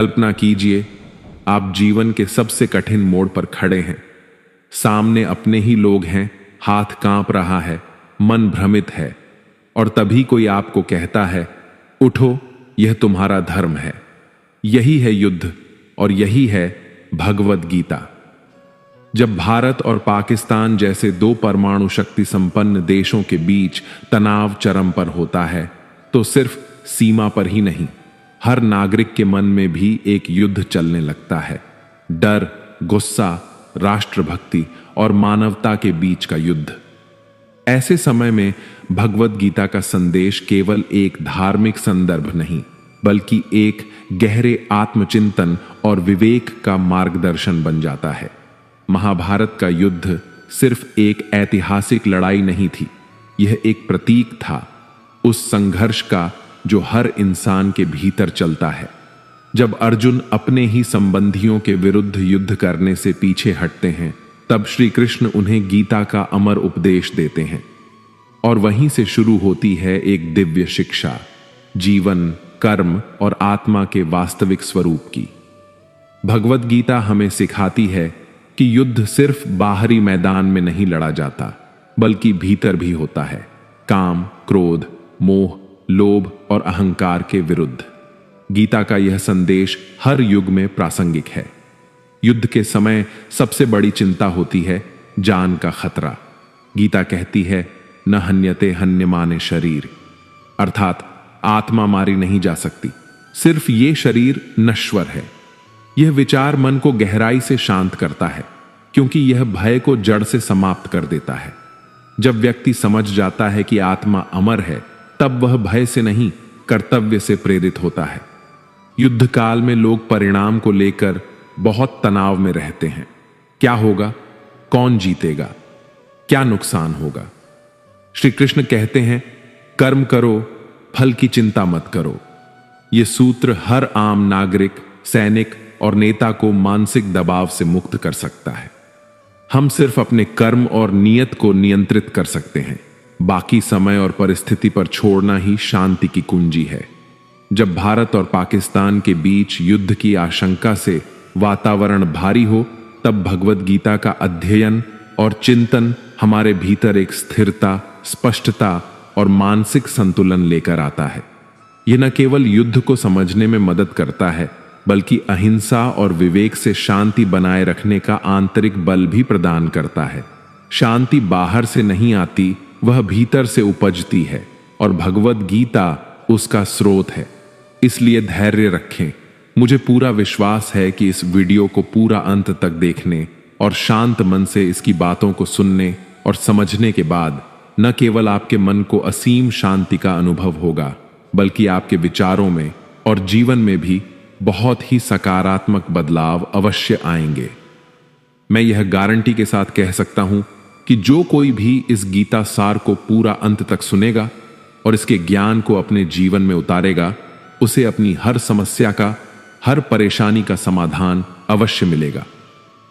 कल्पना कीजिए, आप जीवन के सबसे कठिन मोड़ पर खड़े हैं। सामने अपने ही लोग हैं, हाथ कांप रहा है, मन भ्रमित है, और तभी कोई आपको कहता है, उठो, यह तुम्हारा धर्म है। यही है युद्ध और यही है भगवद गीता। जब भारत और पाकिस्तान जैसे दो परमाणु शक्ति संपन्न देशों के बीच तनाव चरम पर होता है, तो सिर्फ सीमा पर ही नहीं, हर नागरिक के मन में भी एक युद्ध चलने लगता है। डर, गुस्सा, राष्ट्रभक्ति और मानवता के बीच का युद्ध। ऐसे समय में भगवद गीता का संदेश केवल एक धार्मिक संदर्भ नहीं, बल्कि एक गहरे आत्मचिंतन और विवेक का मार्गदर्शन बन जाता है। महाभारत का युद्ध सिर्फ एक ऐतिहासिक लड़ाई नहीं थी, यह एक प्रतीक था उस संघर्ष का जो हर इंसान के भीतर चलता है। जब अर्जुन अपने ही संबंधियों के विरुद्ध युद्ध करने से पीछे हटते हैं, तब श्री कृष्ण उन्हें गीता का अमर उपदेश देते हैं। और वहीं से शुरू होती है एक दिव्य शिक्षा, जीवन, कर्म और आत्मा के वास्तविक स्वरूप की। भगवद गीता हमें सिखाती है कि युद्ध सिर्फ बाहरी मैदान में नहीं लड़ा जाता, बल्कि भीतर भी होता है, काम, क्रोध, मोह, लोभ और अहंकार के विरुद्ध। गीता का यह संदेश हर युग में प्रासंगिक है। युद्ध के समय सबसे बड़ी चिंता होती है जान का खतरा। गीता कहती है, न हन्यते हन्यमाने शरीर, अर्थात आत्मा मारी नहीं जा सकती, सिर्फ ये शरीर नश्वर है। यह विचार मन को गहराई से शांत करता है, क्योंकि यह भय को जड़ से समाप्त कर देता है। जब व्यक्ति समझ जाता है कि आत्मा अमर है, तब वह भय से नहीं, कर्तव्य से प्रेरित होता है। युद्ध काल में लोग परिणाम को लेकर बहुत तनाव में रहते हैं। क्या होगा? कौन जीतेगा? क्या नुकसान होगा? श्री कृष्ण कहते हैं, कर्म करो, फल की चिंता मत करो। यह सूत्र हर आम नागरिक, सैनिक और नेता को मानसिक दबाव से मुक्त कर सकता है। हम सिर्फ अपने कर्म और नियत को नियंत्रित कर सकते हैं। बाकी समय और परिस्थिति पर छोड़ना ही शांति की कुंजी है। जब भारत और पाकिस्तान के बीच युद्ध की आशंका से वातावरण भारी हो, तब भगवद गीता का अध्ययन और चिंतन हमारे भीतर एक स्थिरता, स्पष्टता और मानसिक संतुलन लेकर आता है। यह न केवल युद्ध को समझने में मदद करता है, बल्कि अहिंसा और विवेक से शांति बनाए रखने का आंतरिक बल भी प्रदान करता है। शांति बाहर से नहीं आती, वह भीतर से उपजती है, और भगवद गीता उसका स्रोत है। इसलिए धैर्य रखें। मुझे पूरा विश्वास है कि इस वीडियो को पूरा अंत तक देखने और शांत मन से इसकी बातों को सुनने और समझने के बाद न केवल आपके मन को असीम शांति का अनुभव होगा, बल्कि आपके विचारों में और जीवन में भी बहुत ही सकारात्मक बदलाव अवश्य आएंगे। मैं यह गारंटी के साथ कह सकता हूं कि जो कोई भी इस गीता सार को पूरा अंत तक सुनेगा और इसके ज्ञान को अपने जीवन में उतारेगा, उसे अपनी हर समस्या का, हर परेशानी का समाधान अवश्य मिलेगा।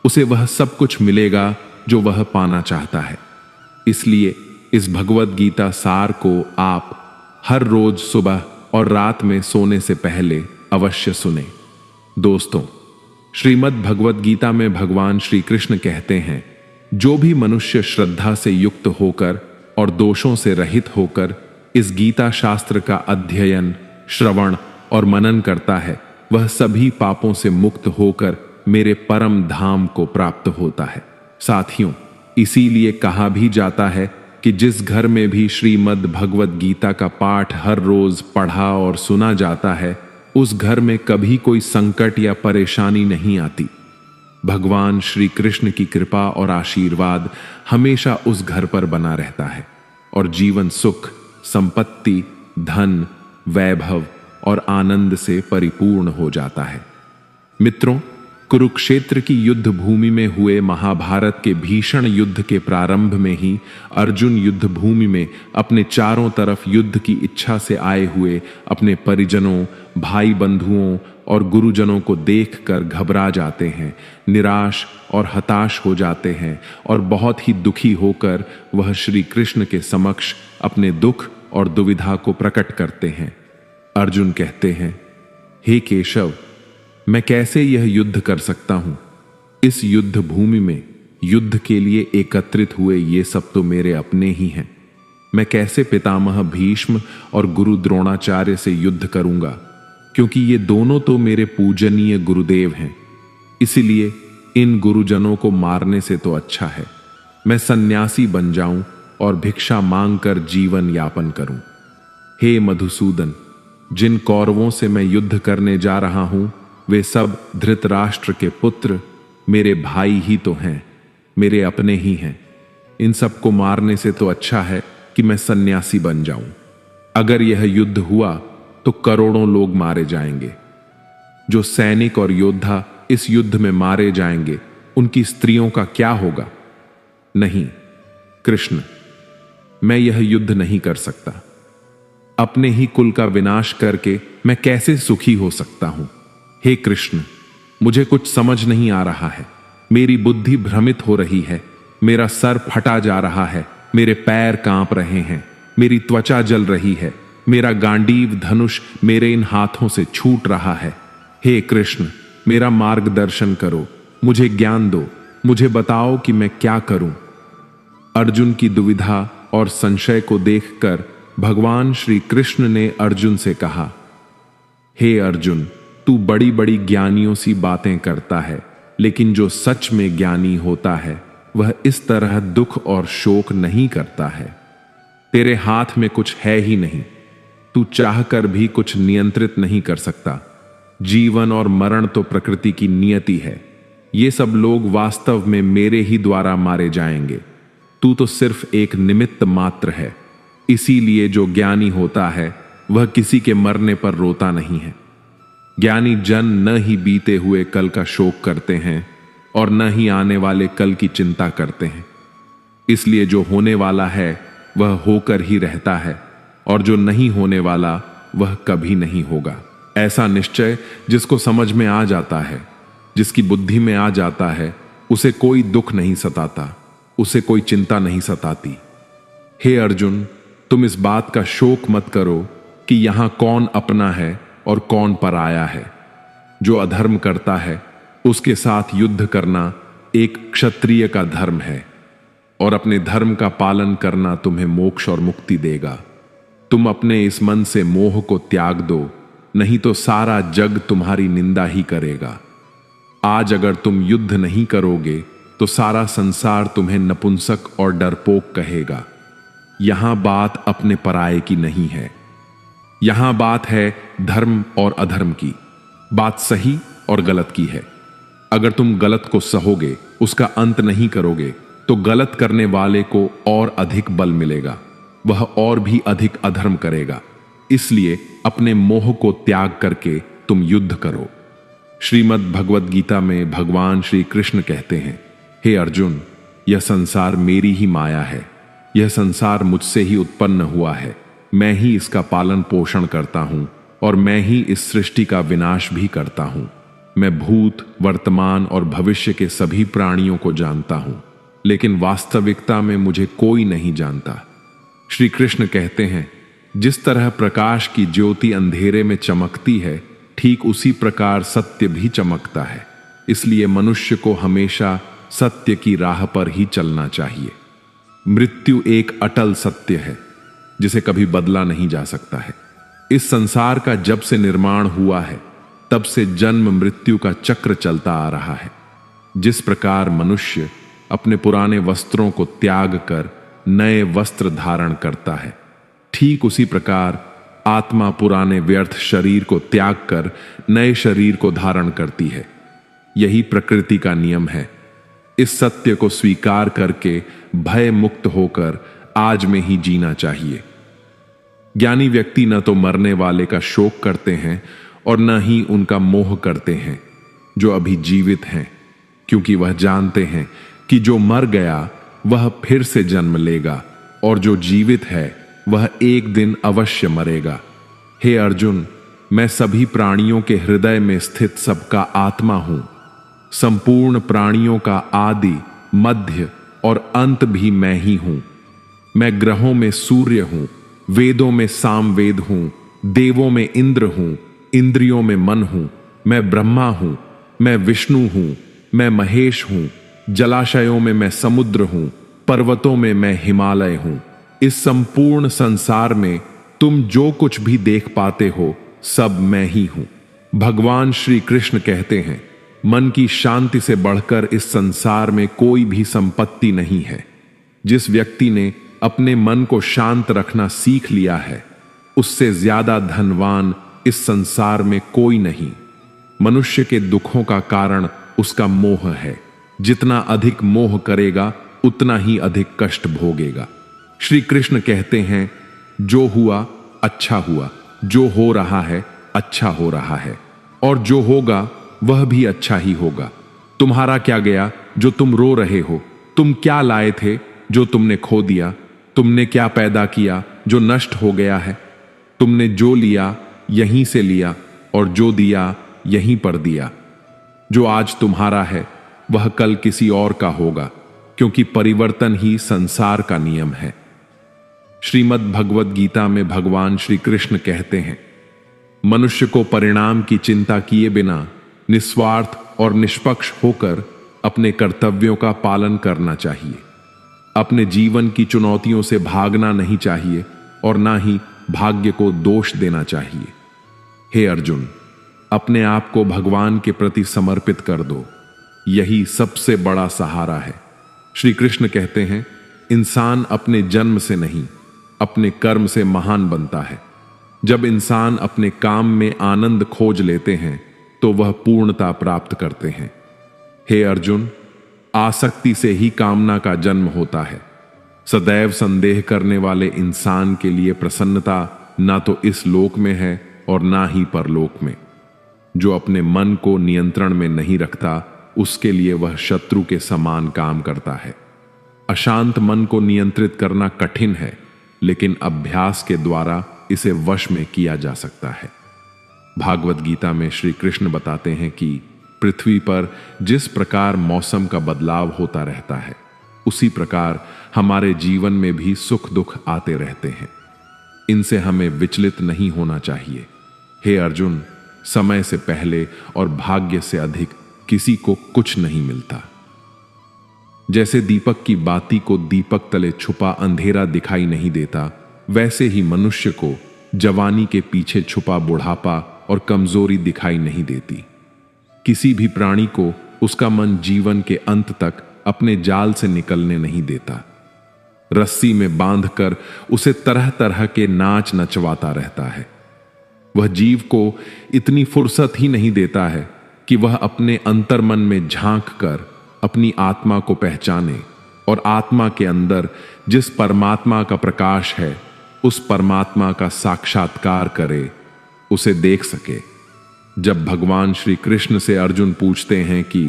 उसे वह सब कुछ मिलेगा जो वह पाना चाहता है। इसलिए इस भगवद गीता सार को आप हर रोज सुबह और रात में सोने से पहले अवश्य सुने। दोस्तों, श्रीमद् भगवद गीता में भगवान श्री कृष्ण कहते हैं, जो भी मनुष्य श्रद्धा से युक्त होकर और दोषों से रहित होकर इस गीता शास्त्र का अध्ययन, श्रवण और मनन करता है, वह सभी पापों से मुक्त होकर मेरे परम धाम को प्राप्त होता है। साथियों, इसीलिए कहा भी जाता है कि जिस घर में भी श्रीमद् भगवद गीता का पाठ हर रोज पढ़ा और सुना जाता है, उस घर में कभी कोई संकट या परेशानी नहीं आती। भगवान श्री कृष्ण की कृपा और आशीर्वाद हमेशा उस घर पर बना रहता है और जीवन सुख, संपत्ति, धन, वैभव और आनंद से परिपूर्ण हो जाता है। मित्रों, कुरुक्षेत्र की युद्ध भूमि में हुए महाभारत के भीषण युद्ध के प्रारंभ में ही अर्जुन युद्ध भूमि में अपने चारों तरफ युद्ध की इच्छा से आए हुए अपने परिजनों, भाई बंधुओं और गुरुजनों को देखकर घबरा जाते हैं, निराश और हताश हो जाते हैं और बहुत ही दुखी होकर वह श्री कृष्ण के समक्ष अपने दुख और दुविधा को प्रकट करते हैं। अर्जुन कहते हैं, हे केशव, मैं कैसे यह युद्ध कर सकता हूं? इस युद्ध भूमि में युद्ध के लिए एकत्रित हुए ये सब तो मेरे अपने ही हैं। मैं कैसे पितामह भीष्म और गुरु द्रोणाचार्य से युद्ध करूंगा, क्योंकि ये दोनों तो मेरे पूजनीय गुरुदेव हैं। इसीलिए इन गुरुजनों को मारने से तो अच्छा है मैं सन्यासी बन जाऊं और भिक्षा मांगकर जीवन यापन करूं। हे मधुसूदन, जिन कौरवों से मैं युद्ध करने जा रहा हूं वे सब धृतराष्ट्र के पुत्र मेरे भाई ही तो हैं, मेरे अपने ही हैं। इन सबको मारने से तो अच्छा है कि मैं सन्यासी बन जाऊं। अगर यह युद्ध हुआ तो करोड़ों लोग मारे जाएंगे। जो सैनिक और योद्धा इस युद्ध में मारे जाएंगे उनकी स्त्रियों का क्या होगा? नहीं कृष्ण, मैं यह युद्ध नहीं कर सकता। अपने ही कुल का विनाश करके मैं कैसे सुखी हो सकता हूं? हे कृष्ण, मुझे कुछ समझ नहीं आ रहा है। मेरी बुद्धि भ्रमित हो रही है, मेरा सर फटा जा रहा है, मेरे पैर कांप रहे हैं, मेरी त्वचा जल रही है, मेरा गांडीव धनुष मेरे इन हाथों से छूट रहा है। हे कृष्ण, मेरा मार्गदर्शन करो, मुझे ज्ञान दो, मुझे बताओ कि मैं क्या करूं। अर्जुन की दुविधा और संशय को देखकर भगवान श्री कृष्ण ने अर्जुन से कहा, हे अर्जुन, तू बड़ी बड़ी ज्ञानियों सी बातें करता है, लेकिन जो सच में ज्ञानी होता है वह इस तरह दुख और शोक नहीं करता है। तेरे हाथ में कुछ है ही नहीं, तू चाहकर भी कुछ नियंत्रित नहीं कर सकता। जीवन और मरण तो प्रकृति की नियति है। ये सब लोग वास्तव में मेरे ही द्वारा मारे जाएंगे। तू तो सिर्फ एक निमित्त मात्र है। इसीलिए जो ज्ञानी होता है वह किसी के मरने पर रोता नहीं है। ज्ञानी जन न ही बीते हुए कल का शोक करते हैं और न ही आने वाले कल की चिंता करते हैं। इसलिए जो होने वाला है वह होकर ही रहता है और जो नहीं होने वाला वह कभी नहीं होगा। ऐसा निश्चय जिसको समझ में आ जाता है, जिसकी बुद्धि में आ जाता है, उसे कोई दुख नहीं सताता, उसे कोई चिंता नहीं सताती। हे अर्जुन, तुम इस बात का शोक मत करो कि यहां कौन अपना है और कौन पराया है। जो अधर्म करता है उसके साथ युद्ध करना एक क्षत्रिय का धर्म है और अपने धर्म का पालन करना तुम्हें मोक्ष और मुक्ति देगा। तुम अपने इस मन से मोह को त्याग दो, नहीं तो सारा जग तुम्हारी निंदा ही करेगा। आज अगर तुम युद्ध नहीं करोगे तो सारा संसार तुम्हें नपुंसक और डरपोक कहेगा। यहां बात अपने पराये की नहीं है, यहां बात है धर्म और अधर्म की, बात सही और गलत की है। अगर तुम गलत को सहोगे, उसका अंत नहीं करोगे, तो गलत करने वाले को और अधिक बल मिलेगा, वह और भी अधिक अधर्म करेगा। इसलिए अपने मोह को त्याग करके तुम युद्ध करो। श्रीमद् भगवद गीता में भगवान श्री कृष्ण कहते हैं, हे अर्जुन, यह संसार मेरी ही माया है। यह संसार मुझसे ही उत्पन्न हुआ है। मैं ही इसका पालन पोषण करता हूं और मैं ही इस सृष्टि का विनाश भी करता हूं। मैं भूत, वर्तमान और भविष्य के सभी प्राणियों को जानता हूं, लेकिन वास्तविकता में मुझे कोई नहीं जानता। श्री कृष्ण कहते हैं, जिस तरह प्रकाश की ज्योति अंधेरे में चमकती है, ठीक उसी प्रकार सत्य भी चमकता है। इसलिए मनुष्य को हमेशा सत्य की राह पर ही चलना चाहिए। मृत्यु एक अटल सत्य है जिसे कभी बदला नहीं जा सकता है। इस संसार का जब से निर्माण हुआ है तब से जन्म मृत्यु का चक्र चलता आ रहा है। जिस प्रकार मनुष्य अपने पुराने वस्त्रों को त्याग कर नए वस्त्र धारण करता है, ठीक उसी प्रकार आत्मा पुराने व्यर्थ शरीर को त्याग कर नए शरीर को धारण करती है। यही प्रकृति का नियम है। इस सत्य को स्वीकार करके भय मुक्त होकर आज में ही जीना चाहिए। ज्ञानी व्यक्ति न तो मरने वाले का शोक करते हैं और न ही उनका मोह करते हैं जो अभी जीवित हैं, क्योंकि वह जानते हैं कि जो मर गया वह फिर से जन्म लेगा और जो जीवित है वह एक दिन अवश्य मरेगा। हे अर्जुन, मैं सभी प्राणियों के हृदय में स्थित सबका आत्मा हूं। संपूर्ण प्राणियों का आदि, मध्य और अंत भी मैं ही हूं। मैं ग्रहों में सूर्य हूं, वेदों में सामवेद हूं, देवों में इंद्र हूं, इंद्रियों में मन हूं मैं ब्रह्मा हूं, मैं विष्णु हूं, मैं महेश हूं, जलाशयों में मैं समुद्र हूं, पर्वतों में मैं हिमालय हूं। इस संपूर्ण संसार में तुम जो कुछ भी देख पाते हो सब मैं ही हूं। भगवान श्री कृष्ण कहते हैं, मन की शांति से बढ़कर इस संसार में कोई भी संपत्ति नहीं है। जिस व्यक्ति ने अपने मन को शांत रखना सीख लिया है, उससे ज्यादा धनवान इस संसार में कोई नहीं। मनुष्य के दुखों का कारण उसका मोह है। जितना अधिक मोह करेगा उतना ही अधिक कष्ट भोगेगा। श्री कृष्ण कहते हैं, जो हुआ अच्छा हुआ, जो हो रहा है अच्छा हो रहा है, और जो होगा वह भी अच्छा ही होगा। तुम्हारा क्या गया जो तुम रो रहे हो? तुम क्या लाए थे जो तुमने खो दिया? तुमने क्या पैदा किया जो नष्ट हो गया है? तुमने जो लिया यहीं से लिया, और जो दिया यहीं पर दिया। जो आज तुम्हारा है वह कल किसी और का होगा, क्योंकि परिवर्तन ही संसार का नियम है। श्रीमद् भगवद गीता में भगवान श्री कृष्ण कहते हैं, मनुष्य को परिणाम की चिंता किए बिना निस्वार्थ और निष्पक्ष होकर अपने कर्तव्यों का पालन करना चाहिए। अपने जीवन की चुनौतियों से भागना नहीं चाहिए और ना ही भाग्य को दोष देना चाहिए। हे अर्जुन, अपने आप को भगवान के प्रति समर्पित कर दो, यही सबसे बड़ा सहारा है। श्री कृष्ण कहते हैं, इंसान अपने जन्म से नहीं अपने कर्म से महान बनता है। जब इंसान अपने काम में आनंद खोज लेते हैं तो वह पूर्णता प्राप्त करते हैं। हे अर्जुन, आसक्ति से ही कामना का जन्म होता है। सदैव संदेह करने वाले इंसान के लिए प्रसन्नता ना तो इस लोक में है और ना ही परलोक में। जो अपने मन को नियंत्रण में नहीं रखता, उसके लिए वह शत्रु के समान काम करता है। अशांत मन को नियंत्रित करना कठिन है, लेकिन अभ्यास के द्वारा इसे वश में किया जा सकता है। भागवत गीता में श्री कृष्ण बताते हैं कि पृथ्वी पर जिस प्रकार मौसम का बदलाव होता रहता है, उसी प्रकार हमारे जीवन में भी सुख दुख आते रहते हैं। इनसे हमें विचलित नहीं होना चाहिए। हे अर्जुन, समय से पहले और भाग्य से अधिक किसी को कुछ नहीं मिलता। जैसे दीपक की बाती को दीपक तले छुपा अंधेरा दिखाई नहीं देता, वैसे ही मनुष्य को जवानी के पीछे छुपा बुढ़ापा और कमजोरी दिखाई नहीं देती। किसी भी प्राणी को उसका मन जीवन के अंत तक अपने जाल से निकलने नहीं देता। रस्सी में बांधकर उसे तरह तरह के नाच नचवाता रहता है। वह जीव को इतनी फुर्सत ही नहीं देता है कि वह अपने अंतर्मन में झांक कर अपनी आत्मा को पहचाने और आत्मा के अंदर जिस परमात्मा का प्रकाश है, उस परमात्मा का साक्षात्कार करे, उसे देख सके। जब भगवान श्री कृष्ण से अर्जुन पूछते हैं कि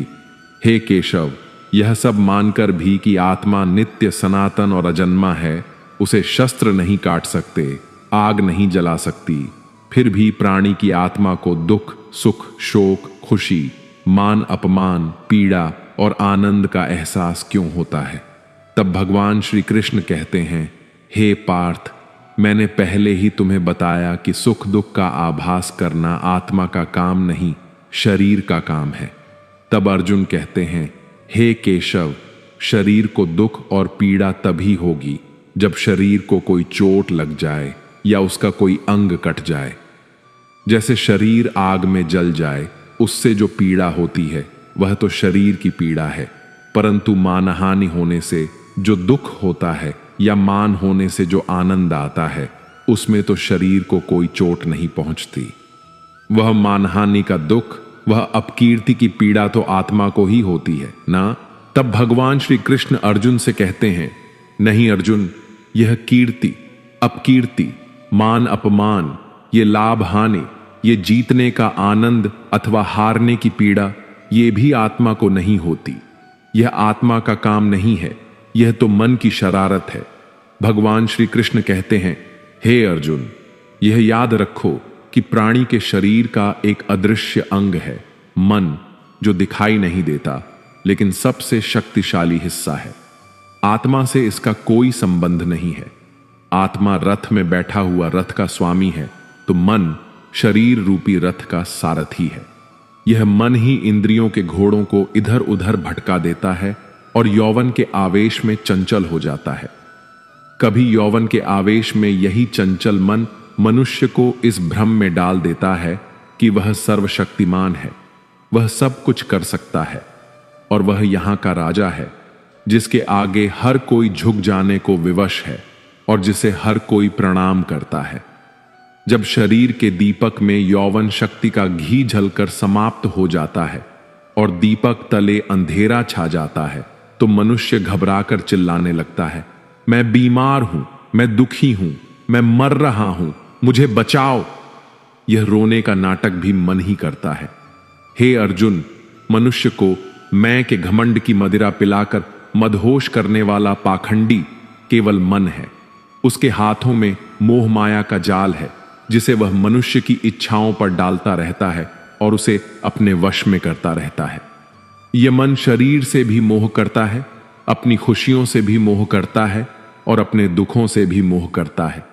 हे केशव, यह सब मानकर भी कि आत्मा नित्य सनातन और अजन्मा है, उसे शस्त्र नहीं काट सकते, आग नहीं जला सकती, फिर भी प्राणी की आत्मा को दुख सुख शोक खुशी मान अपमान पीड़ा और आनंद का एहसास क्यों होता है? तब भगवान श्री कृष्ण कहते हैं, हे पार्थ, मैंने पहले ही तुम्हें बताया कि सुख दुख का आभास करना आत्मा का काम नहीं, शरीर का काम है। तब अर्जुन कहते हैं, हे केशव, शरीर को दुख और पीड़ा तभी होगी जब शरीर को कोई चोट लग जाए या उसका कोई अंग कट जाए। जैसे शरीर आग में जल जाए, उससे जो पीड़ा होती है वह तो शरीर की पीड़ा है, परंतु मानहानि होने से जो दुख होता है या मान होने से जो आनंद आता है, उसमें तो शरीर को कोई चोट नहीं पहुंचती। वह मानहानि का दुख, वह अपकीर्ति की पीड़ा तो आत्मा को ही होती है ना। तब भगवान श्री कृष्ण अर्जुन से कहते हैं, नहीं अर्जुन, यह कीर्ति अपकीर्ति मान अपमान, ये लाभ हानि, ये जीतने का आनंद अथवा हारने की पीड़ा, ये भी आत्मा को नहीं होती। यह आत्मा का काम नहीं है, यह तो मन की शरारत है। भगवान श्री कृष्ण कहते हैं, हे अर्जुन, यह याद रखो कि प्राणी के शरीर का एक अदृश्य अंग है, मन, जो दिखाई नहीं देता लेकिन सबसे शक्तिशाली हिस्सा है। आत्मा से इसका कोई संबंध नहीं है। आत्मा रथ में बैठा हुआ रथ का स्वामी है, तो मन शरीर रूपी रथ का सारथी है। यह मन ही इंद्रियों के घोड़ों को इधर उधर भटका देता है और यौवन के आवेश में चंचल हो जाता है। कभी यौवन के आवेश में यही चंचल मन मनुष्य को इस भ्रम में डाल देता है कि वह सर्वशक्तिमान है, वह सब कुछ कर सकता है और वह यहां का राजा है, जिसके आगे हर कोई झुक जाने को विवश है और जिसे हर कोई प्रणाम करता है। जब शरीर के दीपक में यौवन शक्ति का घी झलकर समाप्त हो जाता है और दीपक तले अंधेरा छा जाता है, तो मनुष्य घबराकर चिल्लाने लगता है, मैं बीमार हूं, मैं दुखी हूं, मैं मर रहा हूं, मुझे बचाओ। यह रोने का नाटक भी मन ही करता है। हे अर्जुन, मनुष्य को मैं के घमंड की मदिरा पिलाकर मदहोश करने वाला पाखंडी केवल मन है। उसके हाथों में मोह माया का जाल है, जिसे वह मनुष्य की इच्छाओं पर डालता रहता है और उसे अपने वश में करता रहता है। यह मन शरीर से भी मोह करता है, अपनी खुशियों से भी मोह करता है और अपने दुखों से भी मोह करता है।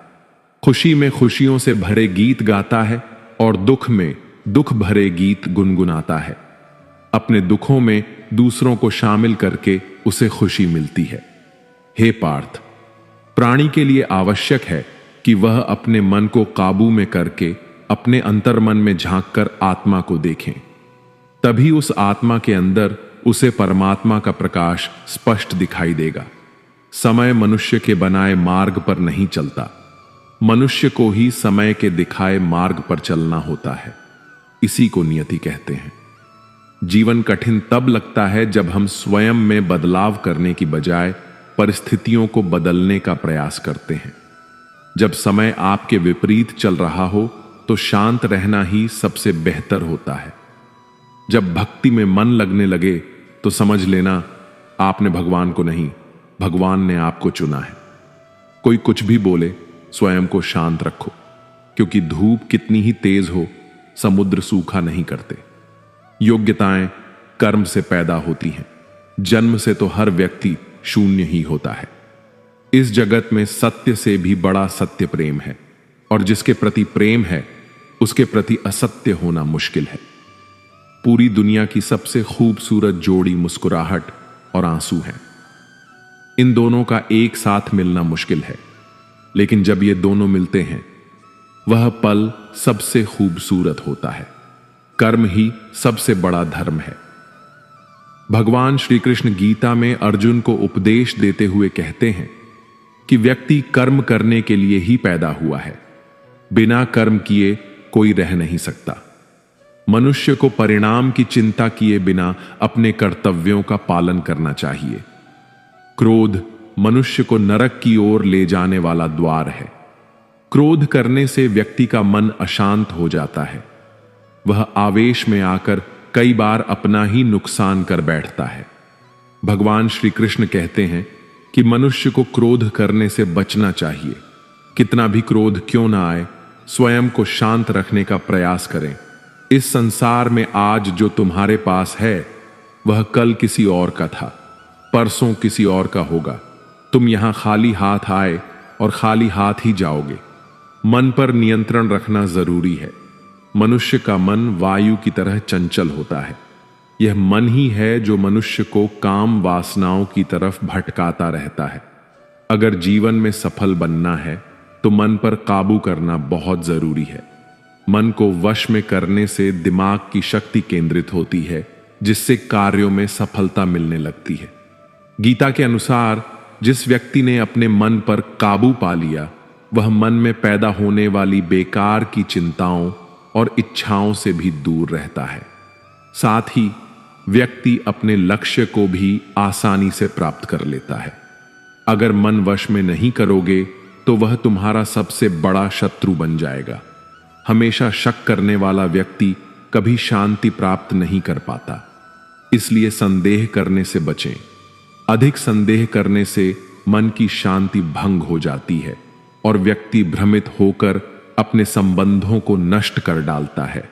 खुशी में खुशियों से भरे गीत गाता है और दुख में दुख भरे गीत गुनगुनाता है। अपने दुखों में दूसरों को शामिल करके उसे खुशी मिलती है। हे पार्थ, प्राणी के लिए आवश्यक है कि वह अपने मन को काबू में करके अपने अंतर्मन में झांककर आत्मा को देखें। तभी उस आत्मा के अंदर उसे परमात्मा का प्रकाश स्पष्ट दिखाई देगा। समय मनुष्य के बनाए मार्ग पर नहीं चलता, मनुष्य को ही समय के दिखाए मार्ग पर चलना होता है। इसी को नियति कहते हैं। जीवन कठिन तब लगता है जब हम स्वयं में बदलाव करने की बजाय परिस्थितियों को बदलने का प्रयास करते हैं। जब समय आपके विपरीत चल रहा हो तो शांत रहना ही सबसे बेहतर होता है। जब भक्ति में मन लगने लगे तो समझ लेना आपने भगवान को नहीं, भगवान ने आपको चुना है। कोई कुछ भी बोले, स्वयं को शांत रखो, क्योंकि धूप कितनी ही तेज हो, समुद्र सूखा नहीं करते। योग्यताएं कर्म से पैदा होती हैं। जन्म से तो हर व्यक्ति शून्य ही होता है। इस जगत में सत्य से भी बड़ा सत्य प्रेम है, और जिसके प्रति प्रेम है उसके प्रति असत्य होना मुश्किल है। पूरी दुनिया की सबसे खूबसूरत जोड़ी मुस्कुराहट और आंसू है। इन दोनों का एक साथ मिलना मुश्किल है, लेकिन जब ये दोनों मिलते हैं वह पल सबसे खूबसूरत होता है। कर्म ही सबसे बड़ा धर्म है। भगवान श्री कृष्ण गीता में अर्जुन को उपदेश देते हुए कहते हैं कि व्यक्ति कर्म करने के लिए ही पैदा हुआ है। बिना कर्म किए कोई रह नहीं सकता। मनुष्य को परिणाम की चिंता किए बिना अपने कर्तव्यों का पालन करना चाहिए। क्रोध मनुष्य को नरक की ओर ले जाने वाला द्वार है। क्रोध करने से व्यक्ति का मन अशांत हो जाता है। वह आवेश में आकर कई बार अपना ही नुकसान कर बैठता है। भगवान श्री कृष्ण कहते हैं कि मनुष्य को क्रोध करने से बचना चाहिए। कितना भी क्रोध क्यों ना आए, स्वयं को शांत रखने का प्रयास करें। इस संसार में आज जो तुम्हारे पास है वह कल किसी और का था, परसों किसी और का होगा। तुम यहां खाली हाथ आए और खाली हाथ ही जाओगे। मन पर नियंत्रण रखना जरूरी है। मनुष्य का मन वायु की तरह चंचल होता है। यह मन ही है जो मनुष्य को काम वासनाओं की तरफ भटकाता रहता है। अगर जीवन में सफल बनना है तो मन पर काबू करना बहुत जरूरी है। मन को वश में करने से दिमाग की शक्ति केंद्रित होती है, जिससे कार्यों में सफलता मिलने लगती है। गीता के अनुसार जिस व्यक्ति ने अपने मन पर काबू पा लिया, वह मन में पैदा होने वाली बेकार की चिंताओं और इच्छाओं से भी दूर रहता है। साथ ही व्यक्ति अपने लक्ष्य को भी आसानी से प्राप्त कर लेता है। अगर मन वश में नहीं करोगे तो वह तुम्हारा सबसे बड़ा शत्रु बन जाएगा। हमेशा शक करने वाला व्यक्ति कभी शांति प्राप्त नहीं कर पाता। इसलिए संदेह करने से बचें। अधिक संदेह करने से मन की शांति भंग हो जाती है और व्यक्ति भ्रमित होकर अपने संबंधों को नष्ट कर डालता है।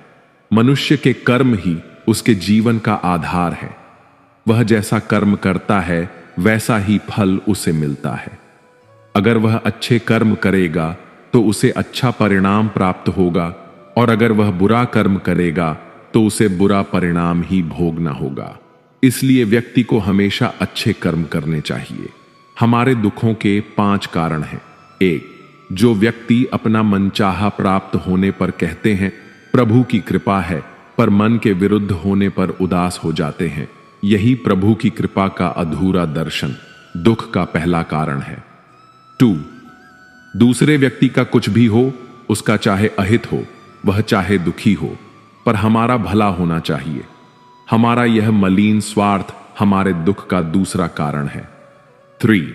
मनुष्य के कर्म ही उसके जीवन का आधार है। वह जैसा कर्म करता है वैसा ही फल उसे मिलता है। अगर वह अच्छे कर्म करेगा तो उसे अच्छा परिणाम प्राप्त होगा, और अगर वह बुरा कर्म करेगा तो उसे बुरा परिणाम ही भोगना होगा। इसलिए व्यक्ति को हमेशा अच्छे कर्म करने चाहिए। हमारे दुखों के 5 कारण हैं। 1, जो व्यक्ति अपना मनचाहा प्राप्त होने पर कहते हैं प्रभु की कृपा है, पर मन के विरुद्ध होने पर उदास हो जाते हैं, यही प्रभु की कृपा का अधूरा दर्शन दुख का पहला कारण है। 2, दूसरे व्यक्ति का कुछ भी हो, उसका चाहे अहित हो, वह चाहे दुखी हो, पर हमारा भला होना चाहिए। हमारा यह मलिन स्वार्थ हमारे दुख का दूसरा कारण है। 3,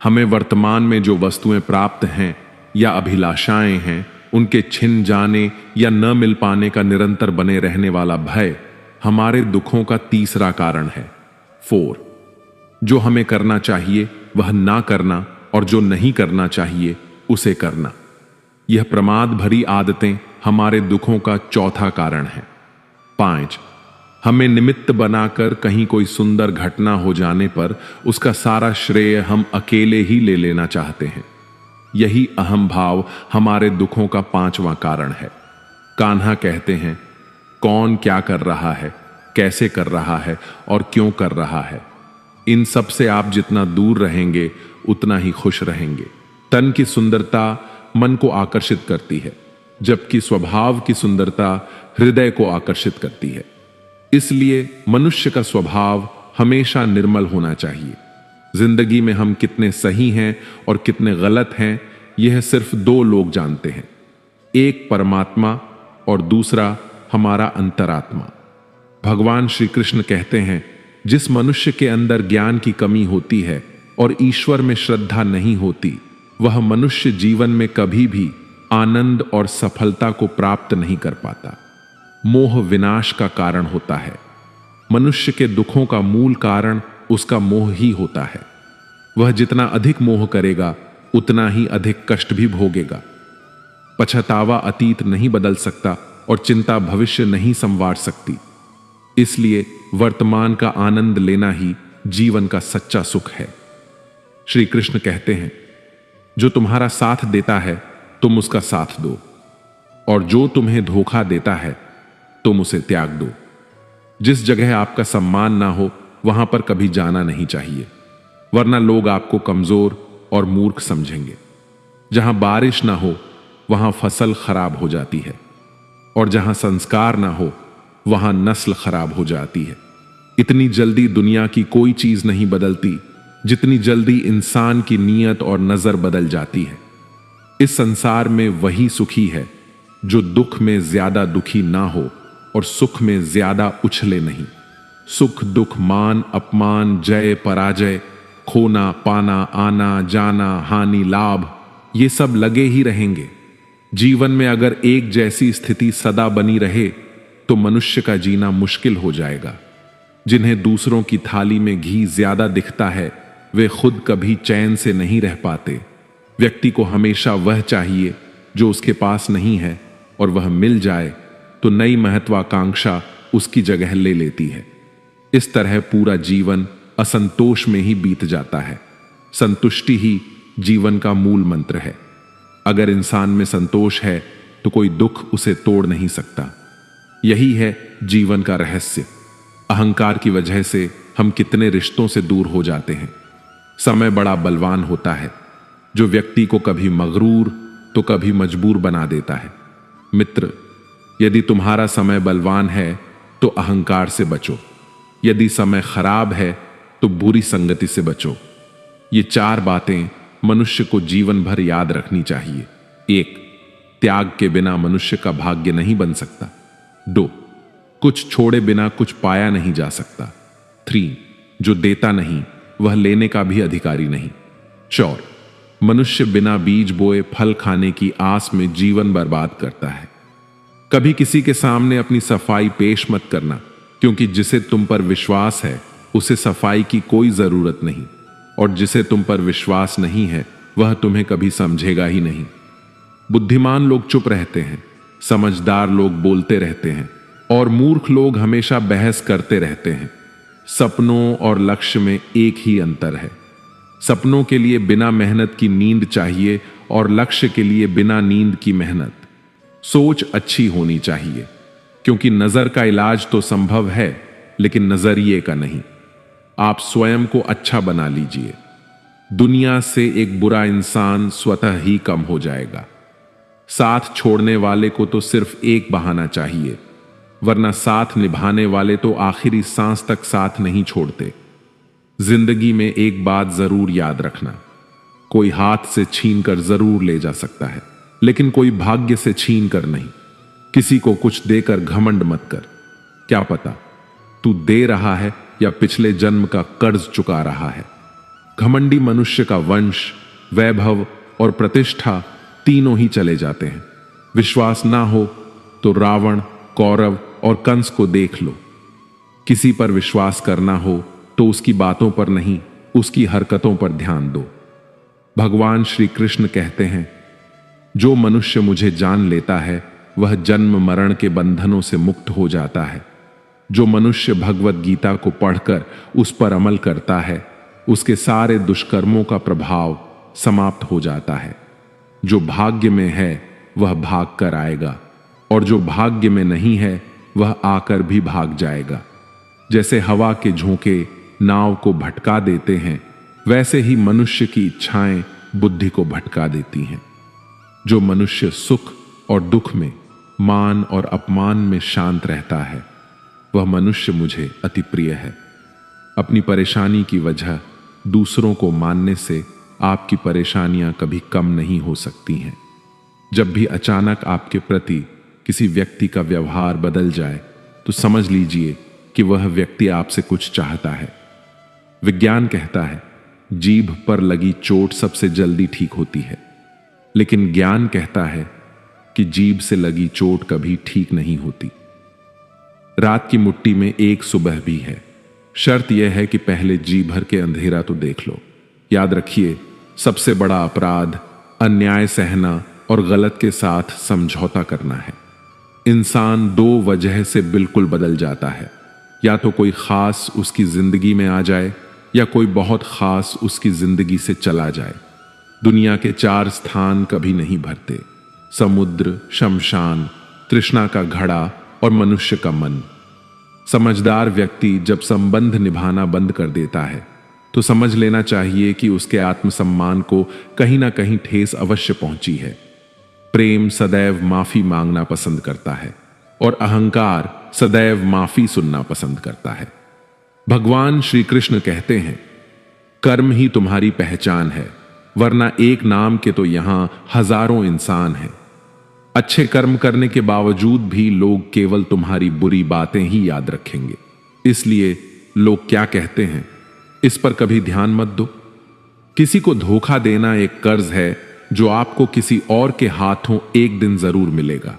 हमें वर्तमान में जो वस्तुएं प्राप्त हैं या अभिलाषाएं हैं, उनके छिन जाने या न मिल पाने का निरंतर बने रहने वाला भय हमारे दुखों का तीसरा कारण है। 4, जो हमें करना चाहिए वह ना करना और जो नहीं करना चाहिए उसे करना, यह प्रमाद भरी आदतें हमारे दुखों का चौथा कारण है। 5, हमें निमित्त बनाकर कहीं कोई सुंदर घटना हो जाने पर उसका सारा श्रेय हम अकेले ही ले लेना चाहते हैं, यही अहम भाव हमारे दुखों का 5वां कारण है। कान्हा कहते हैं, कौन क्या कर रहा है, कैसे कर रहा है और क्यों कर रहा है, इन सब से आप जितना दूर रहेंगे उतना ही खुश रहेंगे। तन की सुंदरता मन को आकर्षित करती है, जबकि स्वभाव की सुंदरता हृदय को आकर्षित करती है। इसलिए मनुष्य का स्वभाव हमेशा निर्मल होना चाहिए। जिंदगी में हम कितने सही हैं और कितने गलत हैं, यह सिर्फ 2 लोग जानते हैं, एक परमात्मा और दूसरा हमारा अंतरात्मा। भगवान श्री कृष्ण कहते हैं, जिस मनुष्य के अंदर ज्ञान की कमी होती है और ईश्वर में श्रद्धा नहीं होती, वह मनुष्य जीवन में कभी भी आनंद और सफलता को प्राप्त नहीं कर पाता। मोह विनाश का कारण होता है। मनुष्य के दुखों का मूल कारण उसका मोह ही होता है। वह जितना अधिक मोह करेगा उतना ही अधिक कष्ट भी भोगेगा। पछतावा अतीत नहीं बदल सकता और चिंता भविष्य नहीं संवार सकती। इसलिए वर्तमान का आनंद लेना ही जीवन का सच्चा सुख है। श्री कृष्ण कहते हैं, जो तुम्हारा साथ देता है तुम उसका साथ दो, और जो तुम्हें धोखा देता है तुम उसे त्याग दो। जिस जगह आपका सम्मान ना हो वहां पर कभी जाना नहीं चाहिए, वरना लोग आपको कमजोर और मूर्ख समझेंगे। जहां बारिश ना हो वहां फसल खराब हो जाती है, और जहां संस्कार ना हो वहां नस्ल खराब हो जाती है। इतनी जल्दी दुनिया की कोई चीज नहीं बदलती जितनी जल्दी इंसान की नीयत और नजर बदल जाती है। इस संसार में वही सुखी है जो दुख में ज्यादा दुखी ना हो और सुख में ज्यादा उछले नहीं। सुख दुख, मान अपमान, जय पराजय, खोना पाना, आना जाना, हानि लाभ, ये सब लगे ही रहेंगे। जीवन में अगर एक जैसी स्थिति सदा बनी रहे तो मनुष्य का जीना मुश्किल हो जाएगा। जिन्हें दूसरों की थाली में घी ज्यादा दिखता है वे खुद कभी चैन से नहीं रह पाते। व्यक्ति को हमेशा वह चाहिए जो उसके पास नहीं है, और वह मिल जाए तो नई महत्वाकांक्षा उसकी जगह ले लेती है। इस तरह पूरा जीवन असंतोष में ही बीत जाता है। संतुष्टि ही जीवन का मूल मंत्र है। अगर इंसान में संतोष है तो कोई दुख उसे तोड़ नहीं सकता। यही है जीवन का रहस्य। अहंकार की वजह से हम कितने रिश्तों से दूर हो जाते हैं। समय बड़ा बलवान होता है जो व्यक्ति को कभी मगरूर तो कभी मजबूर बना देता है। मित्र, यदि तुम्हारा समय बलवान है तो अहंकार से बचो, यदि समय खराब है तो बुरी संगति से बचो। ये 4 बातें मनुष्य को जीवन भर याद रखनी चाहिए। 1, त्याग के बिना मनुष्य का भाग्य नहीं बन सकता। 2, कुछ छोड़े बिना कुछ पाया नहीं जा सकता। 3, जो देता नहीं वह लेने का भी अधिकारी नहीं। 4, मनुष्य बिना बीज बोए फल खाने की आस में जीवन बर्बाद करता है। कभी किसी के सामने अपनी सफाई पेश मत करना, क्योंकि जिसे तुम पर विश्वास है उसे सफाई की कोई जरूरत नहीं, और जिसे तुम पर विश्वास नहीं है वह तुम्हें कभी समझेगा ही नहीं। बुद्धिमान लोग चुप रहते हैं, समझदार लोग बोलते रहते हैं, और मूर्ख लोग हमेशा बहस करते रहते हैं। सपनों और लक्ष्य में एक ही अंतर है। सपनों के लिए बिना मेहनत की नींद चाहिए और लक्ष्य के लिए बिना नींद की मेहनत। सोच अच्छी होनी चाहिए, क्योंकि नजर का इलाज तो संभव है, लेकिन नजरिए का नहीं। आप स्वयं को अच्छा बना लीजिए। दुनिया से एक बुरा इंसान स्वतः ही कम हो जाएगा। साथ छोड़ने वाले को तो सिर्फ एक बहाना चाहिए, वरना साथ निभाने वाले तो आखिरी सांस तक साथ नहीं छोड़ते। जिंदगी में एक बात जरूर याद रखना, कोई हाथ से छीन कर जरूर ले जा सकता है, लेकिन कोई भाग्य से छीन कर नहीं। किसी को कुछ देकर घमंड मत कर। क्या पता तू दे रहा है या पिछले जन्म का कर्ज चुका रहा है। घमंडी मनुष्य का वंश, वैभव और प्रतिष्ठा तीनों ही चले जाते हैं। विश्वास ना हो तो रावण, कौरव और कंस को देख लो। किसी पर विश्वास करना हो तो उसकी बातों पर नहीं, उसकी हरकतों पर ध्यान दो। भगवान श्री कृष्ण कहते हैं, जो मनुष्य मुझे जान लेता है वह जन्म मरण के बंधनों से मुक्त हो जाता है। जो मनुष्य भगवत गीता को पढ़कर उस पर अमल करता है, उसके सारे दुष्कर्मों का प्रभाव समाप्त हो जाता है। जो भाग्य में है वह भाग कर आएगा, और जो भाग्य में नहीं है वह आकर भी भाग जाएगा। जैसे हवा के झोंके नाव को भटका देते हैं, वैसे ही मनुष्य की इच्छाएं बुद्धि को भटका देती हैं। जो मनुष्य सुख और दुख में, मान और अपमान में शांत रहता है, वह मनुष्य मुझे अति प्रिय है। अपनी परेशानी की वजह दूसरों को मानने से आपकी परेशानियां कभी कम नहीं हो सकती हैं। जब भी अचानक आपके प्रति किसी व्यक्ति का व्यवहार बदल जाए तो समझ लीजिए कि वह व्यक्ति आपसे कुछ चाहता है। विज्ञान कहता है, जीभ पर लगी चोट सबसे जल्दी ठीक होती है, लेकिन ज्ञान कहता है कि जीभ से लगी चोट कभी ठीक नहीं होती। रात की मुट्ठी में एक सुबह भी है। शर्त यह है कि पहले जी भर के अंधेरा तो देख लो। याद रखिए, सबसे बड़ा अपराध अन्याय सहना और गलत के साथ समझौता करना है। इंसान दो वजह से बिल्कुल बदल जाता है, या तो कोई खास उसकी जिंदगी में आ जाए या कोई बहुत खास उसकी जिंदगी से चला जाए। दुनिया के 4 स्थान कभी नहीं भरते: समुद्र, शमशान, तृष्णा का घड़ा और मनुष्य का मन। समझदार व्यक्ति जब संबंध निभाना बंद कर देता है तो समझ लेना चाहिए कि उसके आत्मसम्मान को कहीं ना कहीं ठेस अवश्य पहुंची है। प्रेम सदैव माफी मांगना पसंद करता है और अहंकार सदैव माफी सुनना पसंद करता है। भगवान श्री कृष्ण कहते हैं, कर्म ही तुम्हारी पहचान है, वरना एक नाम के तो यहां हजारों इंसान हैं। अच्छे कर्म करने के बावजूद भी लोग केवल तुम्हारी बुरी बातें ही याद रखेंगे। इसलिए लोग क्या कहते हैं, इस पर कभी ध्यान मत दो। किसी को धोखा देना एक कर्ज है जो आपको किसी और के हाथों एक दिन जरूर मिलेगा।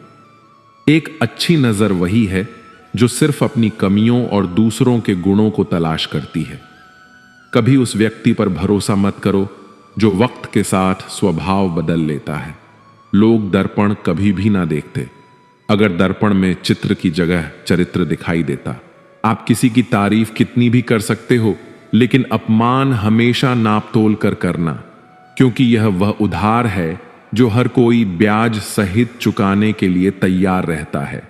एक अच्छी नजर वही है जो सिर्फ अपनी कमियों और दूसरों के गुणों को तलाश करती है। कभी उस व्यक्ति पर भरोसा मत करो जो वक्त के साथ स्वभाव बदल लेता है। लोग दर्पण कभी भी ना देखते। अगर दर्पण में चित्र की जगह चरित्र दिखाई देता। आप किसी की तारीफ कितनी भी कर सकते हो, लेकिन अपमान हमेशा नापतोल कर करना, क्योंकि यह वह उधार है जो हर कोई ब्याज सहित चुकाने के लिए तैयार रहता है।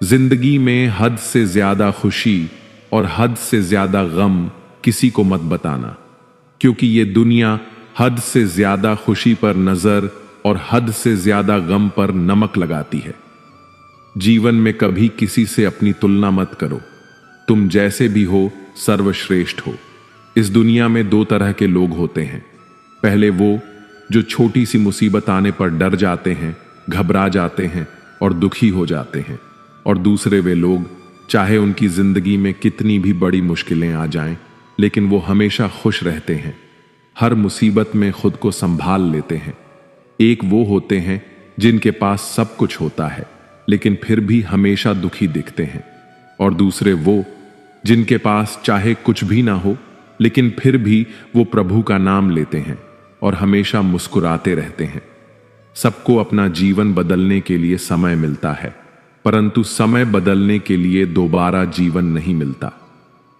जिंदगी में हद से ज्यादा खुशी और हद से ज्यादा गम किसी को मत बताना, क्योंकि यह दुनिया हद से ज्यादा खुशी पर नजर और हद से ज्यादा गम पर नमक लगाती है। जीवन में कभी किसी से अपनी तुलना मत करो। तुम जैसे भी हो सर्वश्रेष्ठ हो। इस दुनिया में 2 तरह के लोग होते हैं। पहले वो जो छोटी सी मुसीबत आने पर डर जाते हैं, घबरा जाते हैं और दुखी हो जाते हैं, और दूसरे वे लोग चाहे उनकी जिंदगी में कितनी भी बड़ी मुश्किलें आ जाएं, लेकिन वो हमेशा खुश रहते हैं, हर मुसीबत में खुद को संभाल लेते हैं। एक वो होते हैं जिनके पास सब कुछ होता है लेकिन फिर भी हमेशा दुखी दिखते हैं, और दूसरे वो जिनके पास चाहे कुछ भी ना हो लेकिन फिर भी वो प्रभु का नाम लेते हैं और हमेशा मुस्कुराते रहते हैं। सबको अपना जीवन बदलने के लिए समय मिलता है, परंतु समय बदलने के लिए दोबारा जीवन नहीं मिलता।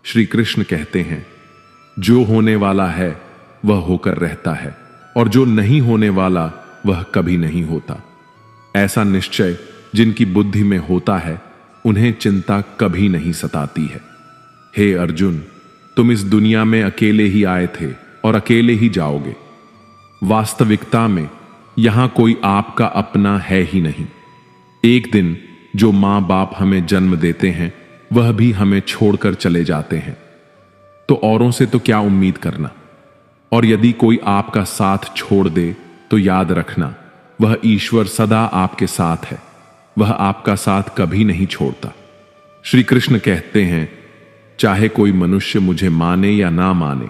श्री कृष्ण कहते हैं, जो होने वाला है वह होकर रहता है और जो नहीं होने वाला वह कभी नहीं होता। ऐसा निश्चय जिनकी बुद्धि में होता है उन्हें चिंता कभी नहीं सताती है। हे अर्जुन, तुम इस दुनिया में अकेले ही आए थे और अकेले ही जाओगे। वास्तविकता में यहां कोई आपका अपना है ही नहीं। एक दिन जो मां बाप हमें जन्म देते हैं वह भी हमें छोड़कर चले जाते हैं, तो औरों से तो क्या उम्मीद करना। और यदि कोई आपका साथ छोड़ दे तो याद रखना, वह ईश्वर सदा आपके साथ है, वह आपका साथ कभी नहीं छोड़ता। श्री कृष्ण कहते हैं, चाहे कोई मनुष्य मुझे माने या ना माने,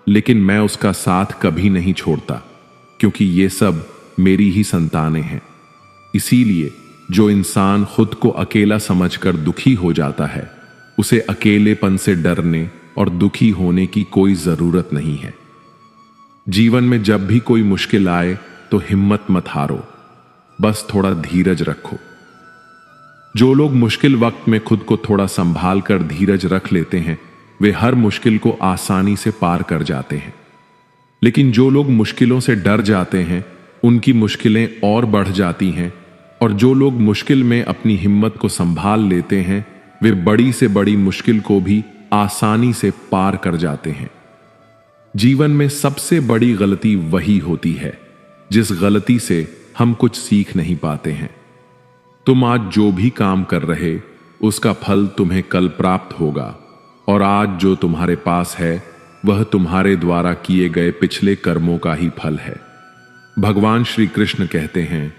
लेकिन मैं उसका साथ कभी नहीं छोड़ता, क्योंकि ये सब मेरी ही संतानें हैं। इसीलिए जो इंसान खुद को अकेला समझकर दुखी हो जाता है, उसे अकेलेपन से डरने और दुखी होने की कोई जरूरत नहीं है। जीवन में जब भी कोई मुश्किल आए तो हिम्मत मत हारो, बस थोड़ा धीरज रखो। जो लोग मुश्किल वक्त में खुद को थोड़ा संभाल कर धीरज रख लेते हैं, वे हर मुश्किल को आसानी से पार कर जाते हैं। लेकिन जो लोग मुश्किलों से डर जाते हैं, उनकी मुश्किलें और बढ़ जाती हैं। और जो लोग मुश्किल में अपनी हिम्मत को संभाल लेते हैं, वे बड़ी से बड़ी मुश्किल को भी आसानी से पार कर जाते हैं। जीवन में सबसे बड़ी गलती वही होती है जिस गलती से हम कुछ सीख नहीं पाते हैं। तुम आज जो भी काम कर रहे, उसका फल तुम्हें कल प्राप्त होगा, और आज जो तुम्हारे पास है वह तुम्हारे द्वारा किए गए पिछले कर्मों का ही फल है। भगवान श्री कृष्ण कहते हैं,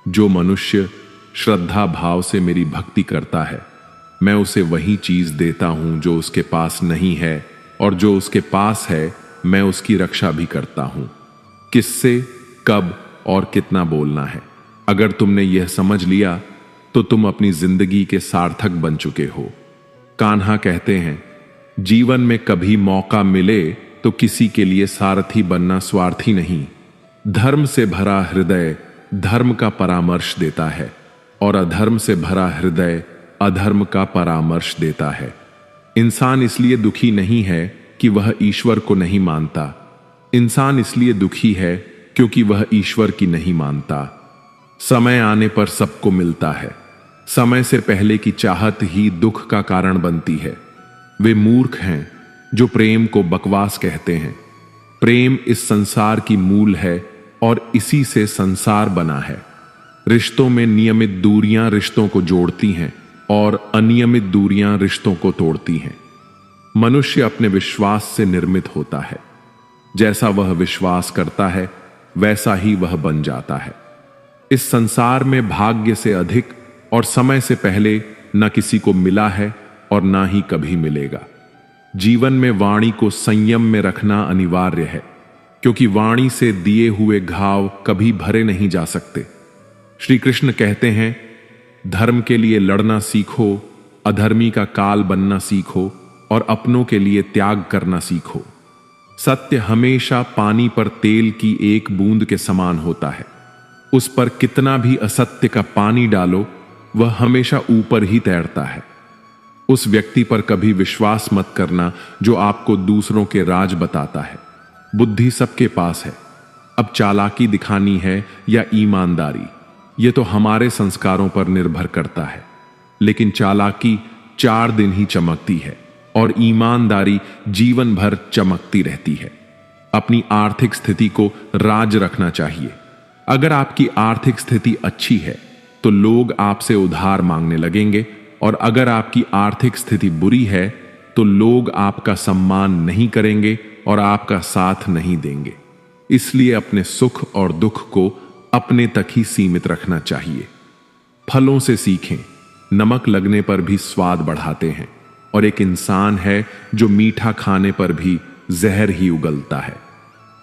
जो मनुष्य श्रद्धा भाव से मेरी भक्ति करता है, मैं उसे वही चीज देता हूं जो उसके पास नहीं है, और जो उसके पास है मैं उसकी रक्षा भी करता हूं। किससे, कब और कितना बोलना है, अगर तुमने यह समझ लिया तो तुम अपनी जिंदगी के सार्थक बन चुके हो। कान्हा कहते हैं, जीवन में कभी मौका मिले तो किसी के लिए सारथी बनना स्वार्थी नहीं। धर्म से भरा हृदय धर्म का परामर्श देता है, और अधर्म से भरा हृदय अधर्म का परामर्श देता है। इंसान इसलिए दुखी नहीं है कि वह ईश्वर को नहीं मानता, इंसान इसलिए दुखी है क्योंकि वह ईश्वर की नहीं मानता। समय आने पर सबको मिलता है, समय से पहले की चाहत ही दुख का कारण बनती है। वे मूर्ख हैं जो प्रेम को बकवास कहते हैं। प्रेम इस संसार की मूल है और इसी से संसार बना है। रिश्तों में नियमित दूरियां रिश्तों को जोड़ती हैं और अनियमित दूरियां रिश्तों को तोड़ती हैं। मनुष्य अपने विश्वास से निर्मित होता है। जैसा वह विश्वास करता है वैसा ही वह बन जाता है। इस संसार में भाग्य से अधिक और समय से पहले न किसी को मिला है और ना ही कभी मिलेगा। जीवन में वाणी को संयम में रखना अनिवार्य है, क्योंकि वाणी से दिए हुए घाव कभी भरे नहीं जा सकते। श्री कृष्ण कहते हैं, धर्म के लिए लड़ना सीखो, अधर्मी का काल बनना सीखो और अपनों के लिए त्याग करना सीखो। सत्य हमेशा पानी पर तेल की एक बूंद के समान होता है। उस पर कितना भी असत्य का पानी डालो, वह हमेशा ऊपर ही तैरता है। उस व्यक्ति पर कभी विश्वास मत करना जो आपको दूसरों के राज बताता है। बुद्धि सबके पास है, अब चालाकी दिखानी है या ईमानदारी, यह तो हमारे संस्कारों पर निर्भर करता है। लेकिन चालाकी 4 दिन ही चमकती है और ईमानदारी जीवन भर चमकती रहती है। अपनी आर्थिक स्थिति को राज रखना चाहिए। अगर आपकी आर्थिक स्थिति अच्छी है तो लोग आपसे उधार मांगने लगेंगे, और अगर आपकी आर्थिक स्थिति बुरी है तो लोग आपका सम्मान नहीं करेंगे और आपका साथ नहीं देंगे। इसलिए अपने सुख और दुख को अपने तक ही सीमित रखना चाहिए। फलों से सीखें, नमक लगने पर भी स्वाद बढ़ाते हैं, और एक इंसान है जो मीठा खाने पर भी जहर ही उगलता है।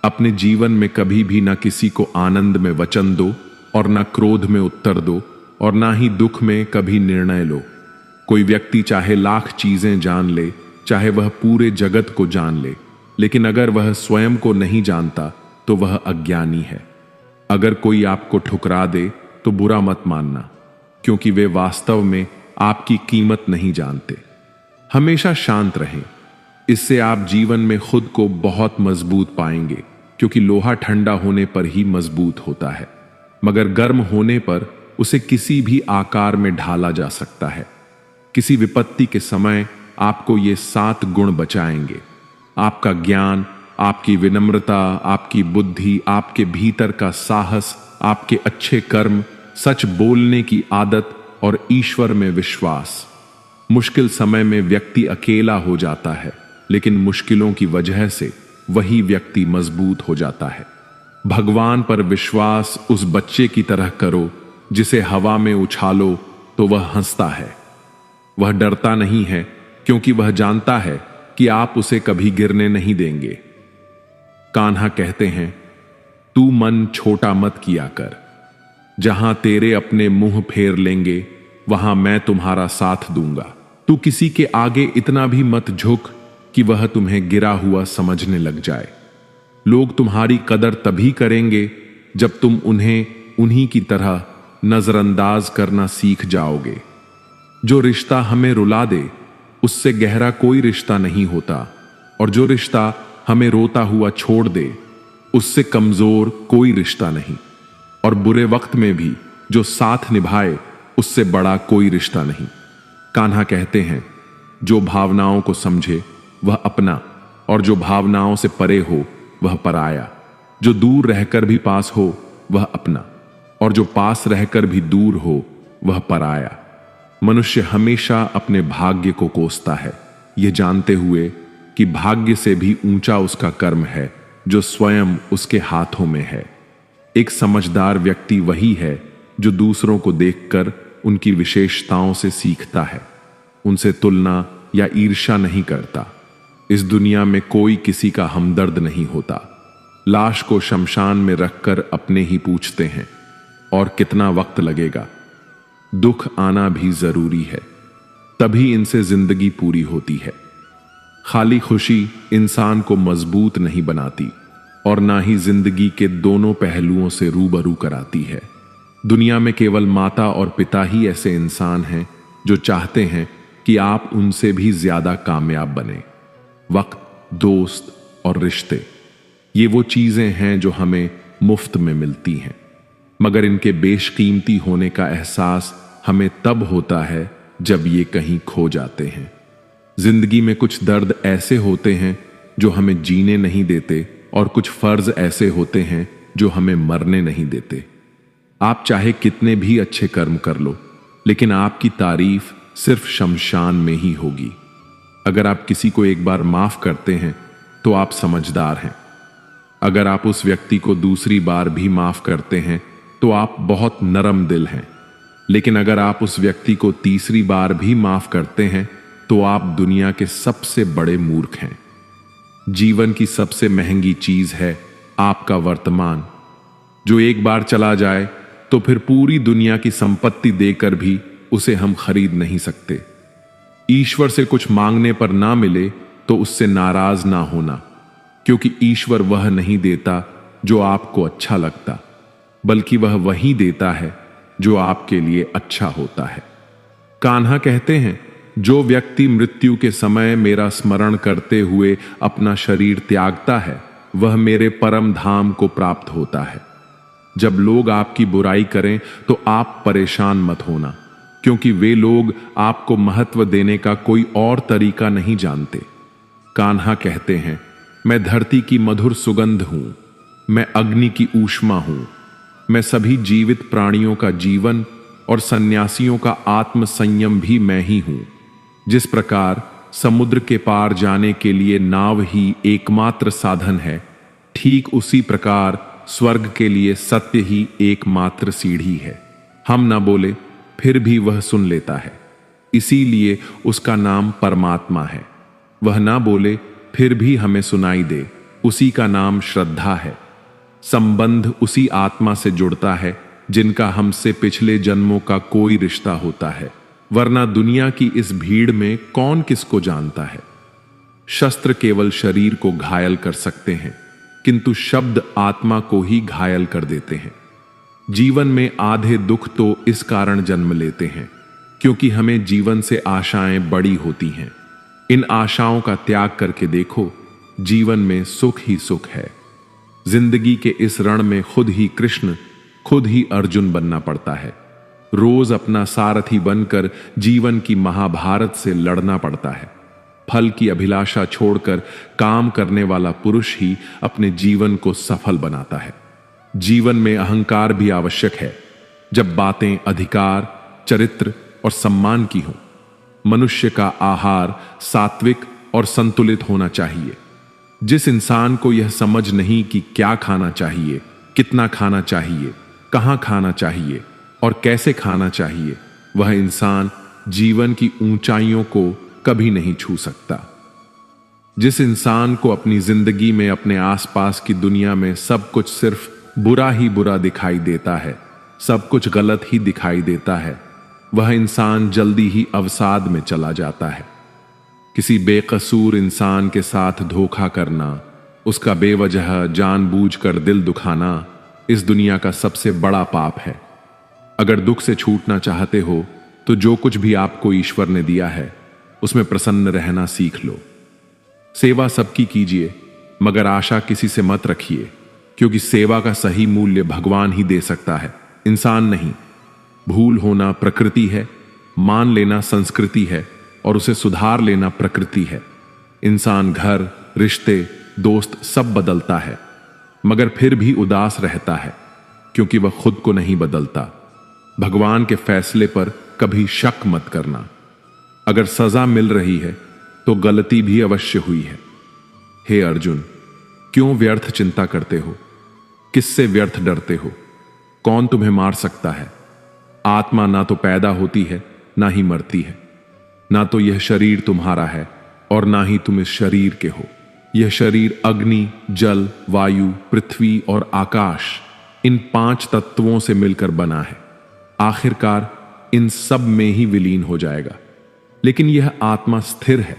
अपने जीवन में कभी भी ना किसी को आनंद में वचन दो और ना क्रोध में उत्तर दो, और ना ही दुख में कभी निर्णय लो। कोई व्यक्ति चाहे लाख चीजें जान ले, चाहे वह पूरे जगत को जान ले, लेकिन अगर वह स्वयं को नहीं जानता तो वह अज्ञानी है। अगर कोई आपको ठुकरा दे तो बुरा मत मानना, क्योंकि वे वास्तव में आपकी कीमत नहीं जानते। हमेशा शांत रहें, इससे आप जीवन में खुद को बहुत मजबूत पाएंगे, क्योंकि लोहा ठंडा होने पर ही मजबूत होता है, मगर गर्म होने पर उसे किसी भी आकार में ढाला जा सकता है। किसी विपत्ति के समय आपको ये 7 गुण बचाएंगे। आपका ज्ञान, आपकी विनम्रता, आपकी बुद्धि, आपके भीतर का साहस, आपके अच्छे कर्म, सच बोलने की आदत और ईश्वर में विश्वास। मुश्किल समय में व्यक्ति अकेला हो जाता है, लेकिन मुश्किलों की वजह से वही व्यक्ति मजबूत हो जाता है। भगवान पर विश्वास उस बच्चे की तरह करो जिसे हवा में उछालो तो वह हंसता है। वह डरता नहीं है क्योंकि वह जानता है कि आप उसे कभी गिरने नहीं देंगे। कान्हा कहते हैं, तू मन छोटा मत किया कर। जहां तेरे अपने मुंह फेर लेंगे वहां मैं तुम्हारा साथ दूंगा। तू किसी के आगे इतना भी मत झुक कि वह तुम्हें गिरा हुआ समझने लग जाए। लोग तुम्हारी कदर तभी करेंगे जब तुम उन्हें उन्हीं की तरह नजरअंदाज करना सीख जाओगे। जो रिश्ता हमें रुला दे उससे गहरा कोई रिश्ता नहीं होता, और जो रिश्ता हमें रोता हुआ छोड़ दे उससे कमजोर कोई रिश्ता नहीं। और बुरे वक्त में भी जो साथ निभाए उससे बड़ा कोई रिश्ता नहीं। कान्हा कहते हैं, जो भावनाओं को समझे वह अपना, और जो भावनाओं से परे हो वह पराया। जो दूर रहकर भी पास हो वह अपना, और जो पास रहकर भी दूर हो वह पराया। मनुष्य हमेशा अपने भाग्य को कोसता है, यह जानते हुए कि भाग्य से भी ऊंचा उसका कर्म है जो स्वयं उसके हाथों में है। एक समझदार व्यक्ति वही है जो दूसरों को देखकर उनकी विशेषताओं से सीखता है, उनसे तुलना या ईर्ष्या नहीं करता। इस दुनिया में कोई किसी का हमदर्द नहीं होता। लाश को शमशान में रखकर अपने ही पूछते हैं, और कितना वक्त लगेगा। दुख आना भी जरूरी है, तभी इनसे जिंदगी पूरी होती है। खाली खुशी इंसान को मजबूत नहीं बनाती, और ना ही जिंदगी के दोनों पहलुओं से रूबरू कराती है। दुनिया में केवल माता और पिता ही ऐसे इंसान हैं जो चाहते हैं कि आप उनसे भी ज्यादा कामयाब बने। वक्त, दोस्त और रिश्ते, ये वो चीजें हैं जो हमें मुफ्त में मिलती हैं, मगर इनके बेशकीमती होने का एहसास हमें तब होता है जब ये कहीं खो जाते हैं। जिंदगी में कुछ दर्द ऐसे होते हैं जो हमें जीने नहीं देते, और कुछ फर्ज ऐसे होते हैं जो हमें मरने नहीं देते। आप चाहे कितने भी अच्छे कर्म कर लो, लेकिन आपकी तारीफ सिर्फ शमशान में ही होगी। अगर आप किसी को एक बार माफ करते हैं तो आप समझदार हैं। अगर आप उस व्यक्ति को दूसरी बार भी माफ करते हैं तो आप बहुत नरम दिल हैं। लेकिन अगर आप उस व्यक्ति को तीसरी बार भी माफ करते हैं तो आप दुनिया के सबसे बड़े मूर्ख हैं। जीवन की सबसे महंगी चीज है आपका वर्तमान, जो एक बार चला जाए तो फिर पूरी दुनिया की संपत्ति देकर भी उसे हम खरीद नहीं सकते। ईश्वर से कुछ मांगने पर ना मिले तो उससे नाराज ना होना, क्योंकि ईश्वर वह नहीं देता जो आपको अच्छा लगता, बल्कि वह वही देता है जो आपके लिए अच्छा होता है। कान्हा कहते हैं, जो व्यक्ति मृत्यु के समय मेरा स्मरण करते हुए अपना शरीर त्यागता है वह मेरे परम धाम को प्राप्त होता है। जब लोग आपकी बुराई करें तो आप परेशान मत होना, क्योंकि वे लोग आपको महत्व देने का कोई और तरीका नहीं जानते। कान्हा कहते हैं, मैं धरती की मधुर सुगंध हूं, मैं अग्नि की ऊष्मा हूं, मैं सभी जीवित प्राणियों का जीवन और सन्यासियों का आत्म संयम भी मैं ही हूं। जिस प्रकार समुद्र के पार जाने के लिए नाव ही एकमात्र साधन है, ठीक उसी प्रकार स्वर्ग के लिए सत्य ही एकमात्र सीढ़ी है। हम ना बोले फिर भी वह सुन लेता है, इसीलिए उसका नाम परमात्मा है। वह ना बोले फिर भी हमें सुनाई दे, उसी का नाम श्रद्धा है। संबंध उसी आत्मा से जुड़ता है जिनका हमसे पिछले जन्मों का कोई रिश्ता होता है, वरना दुनिया की इस भीड़ में कौन किसको जानता है। शस्त्र केवल शरीर को घायल कर सकते हैं, किंतु शब्द आत्मा को ही घायल कर देते हैं। जीवन में आधे दुख तो इस कारण जन्म लेते हैं क्योंकि हमें जीवन से आशाएं बड़ी होती हैं। इन आशाओं का त्याग करके देखो, जीवन में सुख ही सुख है। जिंदगी के इस रण में खुद ही कृष्ण, खुद ही अर्जुन बनना पड़ता है। रोज अपना सारथी बनकर जीवन की महाभारत से लड़ना पड़ता है। फल की अभिलाषा छोड़कर काम करने वाला पुरुष ही अपने जीवन को सफल बनाता है। जीवन में अहंकार भी आवश्यक है, जब बातें अधिकार, चरित्र और सम्मान की हों। मनुष्य का आहार सात्विक और संतुलित होना चाहिए। जिस इंसान को यह समझ नहीं कि क्या खाना चाहिए, कितना खाना चाहिए, कहां खाना चाहिए और कैसे खाना चाहिए, वह इंसान जीवन की ऊंचाइयों को कभी नहीं छू सकता। जिस इंसान को अपनी जिंदगी में अपने आसपास की दुनिया में सब कुछ सिर्फ बुरा ही बुरा दिखाई देता है, सब कुछ गलत ही दिखाई देता है, वह इंसान जल्दी ही अवसाद में चला जाता है। किसी बेकसूर इंसान के साथ धोखा करना, उसका बेवजह जानबूझकर दिल दुखाना इस दुनिया का सबसे बड़ा पाप है। अगर दुख से छूटना चाहते हो तो जो कुछ भी आपको ईश्वर ने दिया है उसमें प्रसन्न रहना सीख लो। सेवा सबकी कीजिए, मगर आशा किसी से मत रखिए, क्योंकि सेवा का सही मूल्य भगवान ही दे सकता है, इंसान नहीं। भूल होना प्रकृति है, मान लेना संस्कृति है और उसे सुधार लेना प्रकृति है। इंसान घर, रिश्ते, दोस्त सब बदलता है, मगर फिर भी उदास रहता है, क्योंकि वह खुद को नहीं बदलता। भगवान के फैसले पर कभी शक मत करना। अगर सजा मिल रही है तो गलती भी अवश्य हुई है। हे अर्जुन, क्यों व्यर्थ चिंता करते हो? किससे व्यर्थ डरते हो? कौन तुम्हें मार सकता है? आत्मा ना तो पैदा होती है, ना ही मरती है। ना तो यह शरीर तुम्हारा है और ना ही तुम इस शरीर के हो। यह शरीर अग्नि, जल, वायु, पृथ्वी और आकाश, इन 5 तत्वों से मिलकर बना है। आखिरकार इन सब में ही विलीन हो जाएगा। लेकिन यह आत्मा स्थिर है।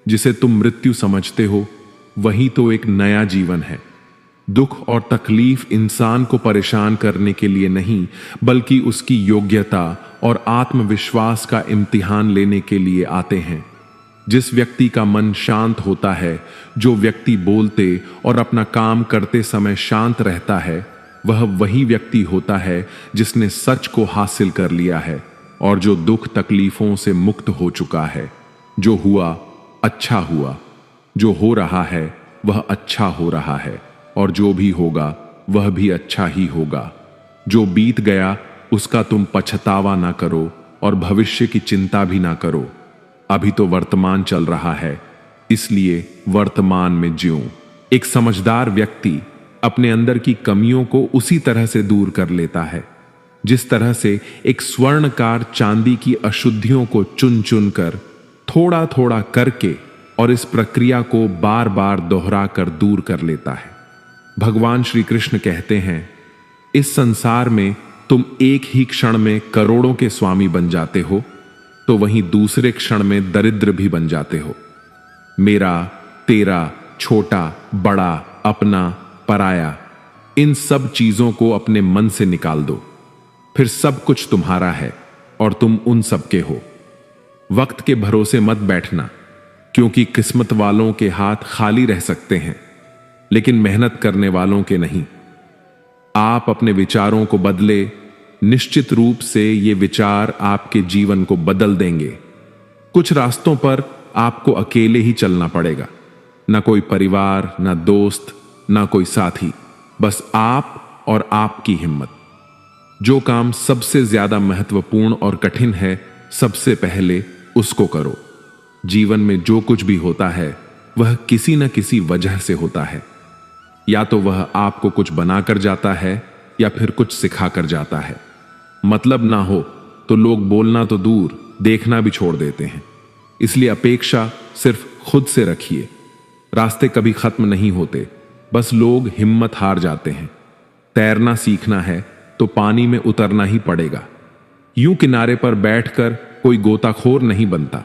जिसे तुम मृत्यु समझते हो वही तो एक नया जीवन है। दुख और तकलीफ इंसान को परेशान करने के लिए नहीं, बल्कि उसकी योग्यता और आत्मविश्वास का इम्तिहान लेने के लिए आते हैं। जिस व्यक्ति का मन शांत होता है, जो व्यक्ति बोलते और अपना काम करते समय शांत रहता है, वह वही व्यक्ति होता है जिसने सच को हासिल कर लिया है और जो दुख तकलीफों से मुक्त हो चुका है। जो हुआ अच्छा हुआ, जो हो रहा है वह अच्छा हो रहा है और जो भी होगा वह भी अच्छा ही होगा। जो बीत गया उसका तुम पछतावा ना करो और भविष्य की चिंता भी ना करो। अभी तो वर्तमान चल रहा है, इसलिए वर्तमान में जियो। एक समझदार व्यक्ति अपने अंदर की कमियों को उसी तरह से दूर कर लेता है जिस तरह से एक स्वर्णकार चांदी की अशुद्धियों को चुन चुन कर, थोड़ा थोड़ा करके और इस प्रक्रिया को बार बार दोहरा कर दूर कर लेता है। भगवान श्री कृष्ण कहते हैं, इस संसार में तुम एक ही क्षण में करोड़ों के स्वामी बन जाते हो, तो वहीं दूसरे क्षण में दरिद्र भी बन जाते हो। मेरा, तेरा, छोटा, बड़ा, अपना, पराया, इन सब चीजों को अपने मन से निकाल दो, फिर सब कुछ तुम्हारा है और तुम उन सब के हो। वक्त के भरोसे मत बैठना, क्योंकि किस्मत वालों के हाथ खाली रह सकते हैं, लेकिन मेहनत करने वालों के नहीं। आप अपने विचारों को बदले, निश्चित रूप से ये विचार आपके जीवन को बदल देंगे। कुछ रास्तों पर आपको अकेले ही चलना पड़ेगा, ना कोई परिवार, ना दोस्त, ना कोई साथी, बस आप और आपकी हिम्मत। जो काम सबसे ज्यादा महत्वपूर्ण और कठिन है, सबसे पहले उसको करो। जीवन में जो कुछ भी होता है वह किसी न किसी वजह से होता है। या तो वह आपको कुछ बनाकर जाता है या फिर कुछ सिखाकर जाता है। मतलब ना हो तो लोग बोलना तो दूर, देखना भी छोड़ देते हैं। इसलिए अपेक्षा सिर्फ खुद से रखिए। रास्ते कभी खत्म नहीं होते, बस लोग हिम्मत हार जाते हैं। तैरना सीखना है तो पानी में उतरना ही पड़ेगा। यूं किनारे पर बैठकर कोई गोताखोर नहीं बनता।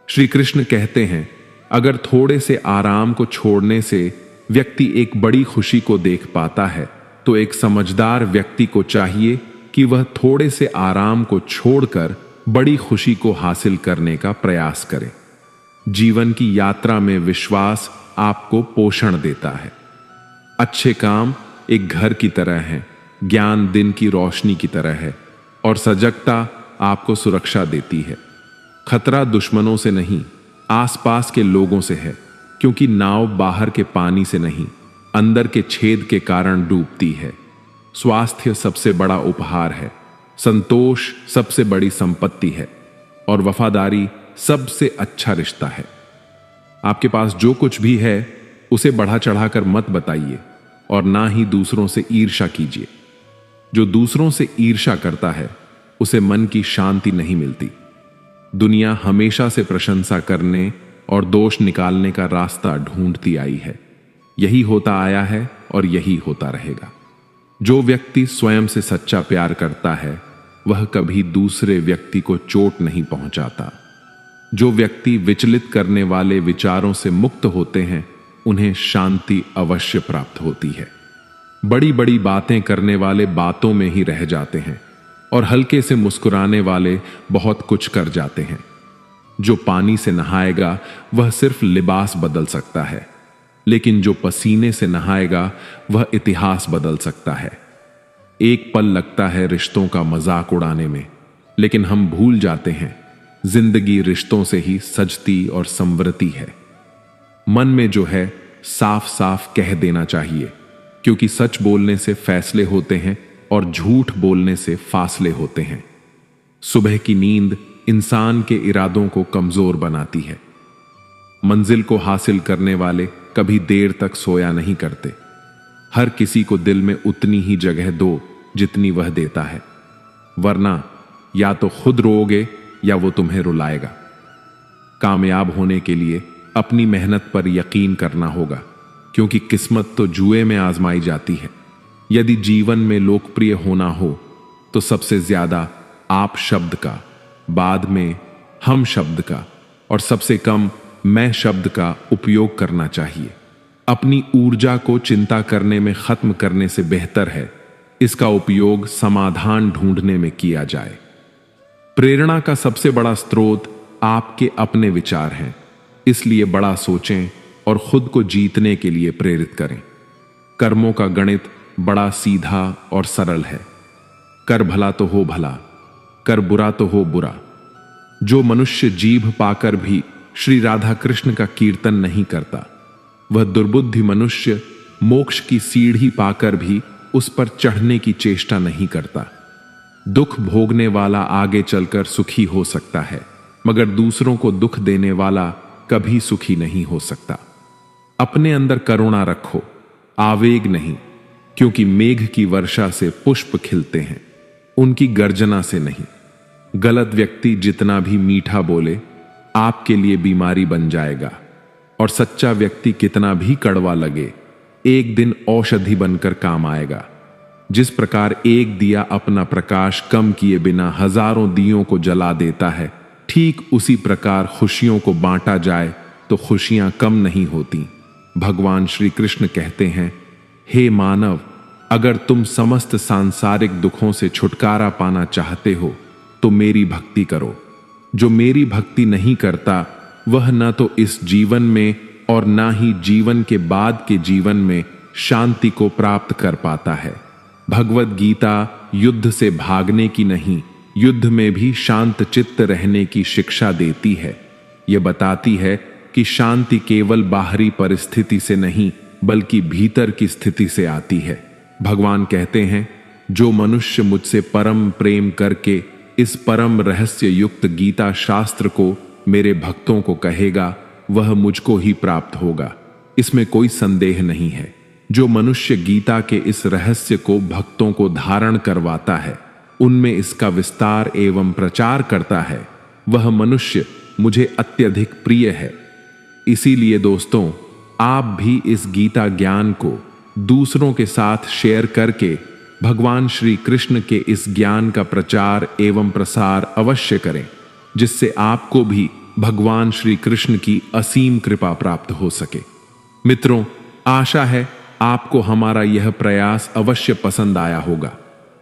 श्री कृष्ण कहते हैं, अगर थोड़े से आराम को छोड़ने से व्यक्ति एक बड़ी खुशी को देख पाता है, तो एक समझदार व्यक्ति को चाहिए कि वह थोड़े से आराम को छोड़कर बड़ी खुशी को हासिल करने का प्रयास करे। जीवन की यात्रा में विश्वास आपको पोषण देता है। अच्छे काम एक घर की तरह हैं, ज्ञान दिन की रोशनी की तरह है और सजगता आपको सुरक्षा देती है। खतरा दुश्मनों से नहीं, आसपास के लोगों से है, क्योंकि नाव बाहर के पानी से नहीं, अंदर के छेद के कारण डूबती है। स्वास्थ्य सबसे बड़ा उपहार है, संतोष सबसे बड़ी संपत्ति है और वफादारी सबसे अच्छा रिश्ता है। आपके पास जो कुछ भी है उसे बढ़ा चढ़ाकर मत बताइए और ना ही दूसरों से ईर्ष्या कीजिए। जो दूसरों से ईर्ष्या करता है उसे मन की शांति नहीं मिलती। दुनिया हमेशा से प्रशंसा करने और दोष निकालने का रास्ता ढूंढती आई है। यही होता आया है और यही होता रहेगा। जो व्यक्ति स्वयं से सच्चा प्यार करता है वह कभी दूसरे व्यक्ति को चोट नहीं पहुंचाता। जो व्यक्ति विचलित करने वाले विचारों से मुक्त होते हैं उन्हें शांति अवश्य प्राप्त होती है। बड़ी बड़ी बातें करने वाले बातों में ही रह जाते हैं और हल्के से मुस्कुराने वाले बहुत कुछ कर जाते हैं। जो पानी से नहाएगा वह सिर्फ लिबास बदल सकता है, लेकिन जो पसीने से नहाएगा वह इतिहास बदल सकता है। एक पल लगता है रिश्तों का मजाक उड़ाने में, लेकिन हम भूल जाते हैं जिंदगी रिश्तों से ही सजती और संवरती है। मन में जो है साफ साफ कह देना चाहिए, क्योंकि सच बोलने से फैसले होते हैं और झूठ बोलने से फासले होते हैं। सुबह की नींद इंसान के इरादों को कमजोर बनाती है। मंजिल को हासिल करने वाले कभी देर तक सोया नहीं करते। हर किसी को दिल में उतनी ही जगह दो जितनी वह देता है, वरना या तो खुद रोओगे या वो तुम्हें रुलाएगा। कामयाब होने के लिए अपनी मेहनत पर यकीन करना होगा, क्योंकि किस्मत तो जुए में आजमाई जाती है। यदि जीवन में लोकप्रिय होना हो तो सबसे ज्यादा आप शब्द का, बाद में हम शब्द का और सबसे कम मैं शब्द का उपयोग करना चाहिए। अपनी ऊर्जा को चिंता करने में खत्म करने से बेहतर है इसका उपयोग समाधान ढूंढने में किया जाए। प्रेरणा का सबसे बड़ा स्रोत आपके अपने विचार हैं, इसलिए बड़ा सोचें और खुद को जीतने के लिए प्रेरित करें। कर्मों का गणित बड़ा सीधा और सरल है। कर भला तो हो भला, कर बुरा तो हो बुरा। जो मनुष्य जीभ पाकर भी श्री राधा कृष्ण का कीर्तन नहीं करता, वह दुर्बुद्धि मनुष्य मोक्ष की सीढ़ी पाकर भी उस पर चढ़ने की चेष्टा नहीं करता। दुख भोगने वाला आगे चलकर सुखी हो सकता है, मगर दूसरों को दुख देने वाला कभी सुखी नहीं हो सकता। अपने अंदर करुणा रखो, आवेग नहीं, क्योंकि मेघ की वर्षा से पुष्प खिलते हैं, उनकी गर्जना से नहीं। गलत व्यक्ति जितना भी मीठा बोले आपके लिए बीमारी बन जाएगा, और सच्चा व्यक्ति कितना भी कड़वा लगे एक दिन औषधि बनकर काम आएगा। जिस प्रकार एक दिया अपना प्रकाश कम किए बिना हजारों दियों को जला देता है, ठीक उसी प्रकार खुशियों को बांटा जाए तो खुशियां कम नहीं होती। भगवान श्री कृष्ण कहते हैं, हे मानव, अगर तुम समस्त सांसारिक दुखों से छुटकारा पाना चाहते हो तो मेरी भक्ति करो। जो मेरी भक्ति नहीं करता वह न तो इस जीवन में और ना ही जीवन के बाद के जीवन में शांति को प्राप्त कर पाता है। भगवत गीता युद्ध से भागने की नहीं, युद्ध में भी शांत चित्त रहने की शिक्षा देती है। यह बताती है कि शांति केवल बाहरी परिस्थिति से नहीं बल्कि भीतर की स्थिति से आती है। भगवान कहते हैं, जो मनुष्य मुझसे परम प्रेम करके इस परम रहस्य युक्त गीता शास्त्र को मेरे भक्तों को कहेगा वह मुझको ही प्राप्त होगा, इसमें कोई संदेह नहीं है। जो मनुष्य गीता के इस रहस्य को भक्तों को धारण करवाता है, उनमें इसका विस्तार एवं प्रचार करता है, वह मनुष्य मुझे अत्यधिक प्रिय है। इसीलिए दोस्तों, आप भी इस गीता ज्ञान को दूसरों के साथ शेयर करके भगवान श्री कृष्ण के इस ज्ञान का प्रचार एवं प्रसार अवश्य करें, जिससे आपको भी भगवान श्री कृष्ण की असीम कृपा प्राप्त हो सके। मित्रों, आशा है आपको हमारा यह प्रयास अवश्य पसंद आया होगा।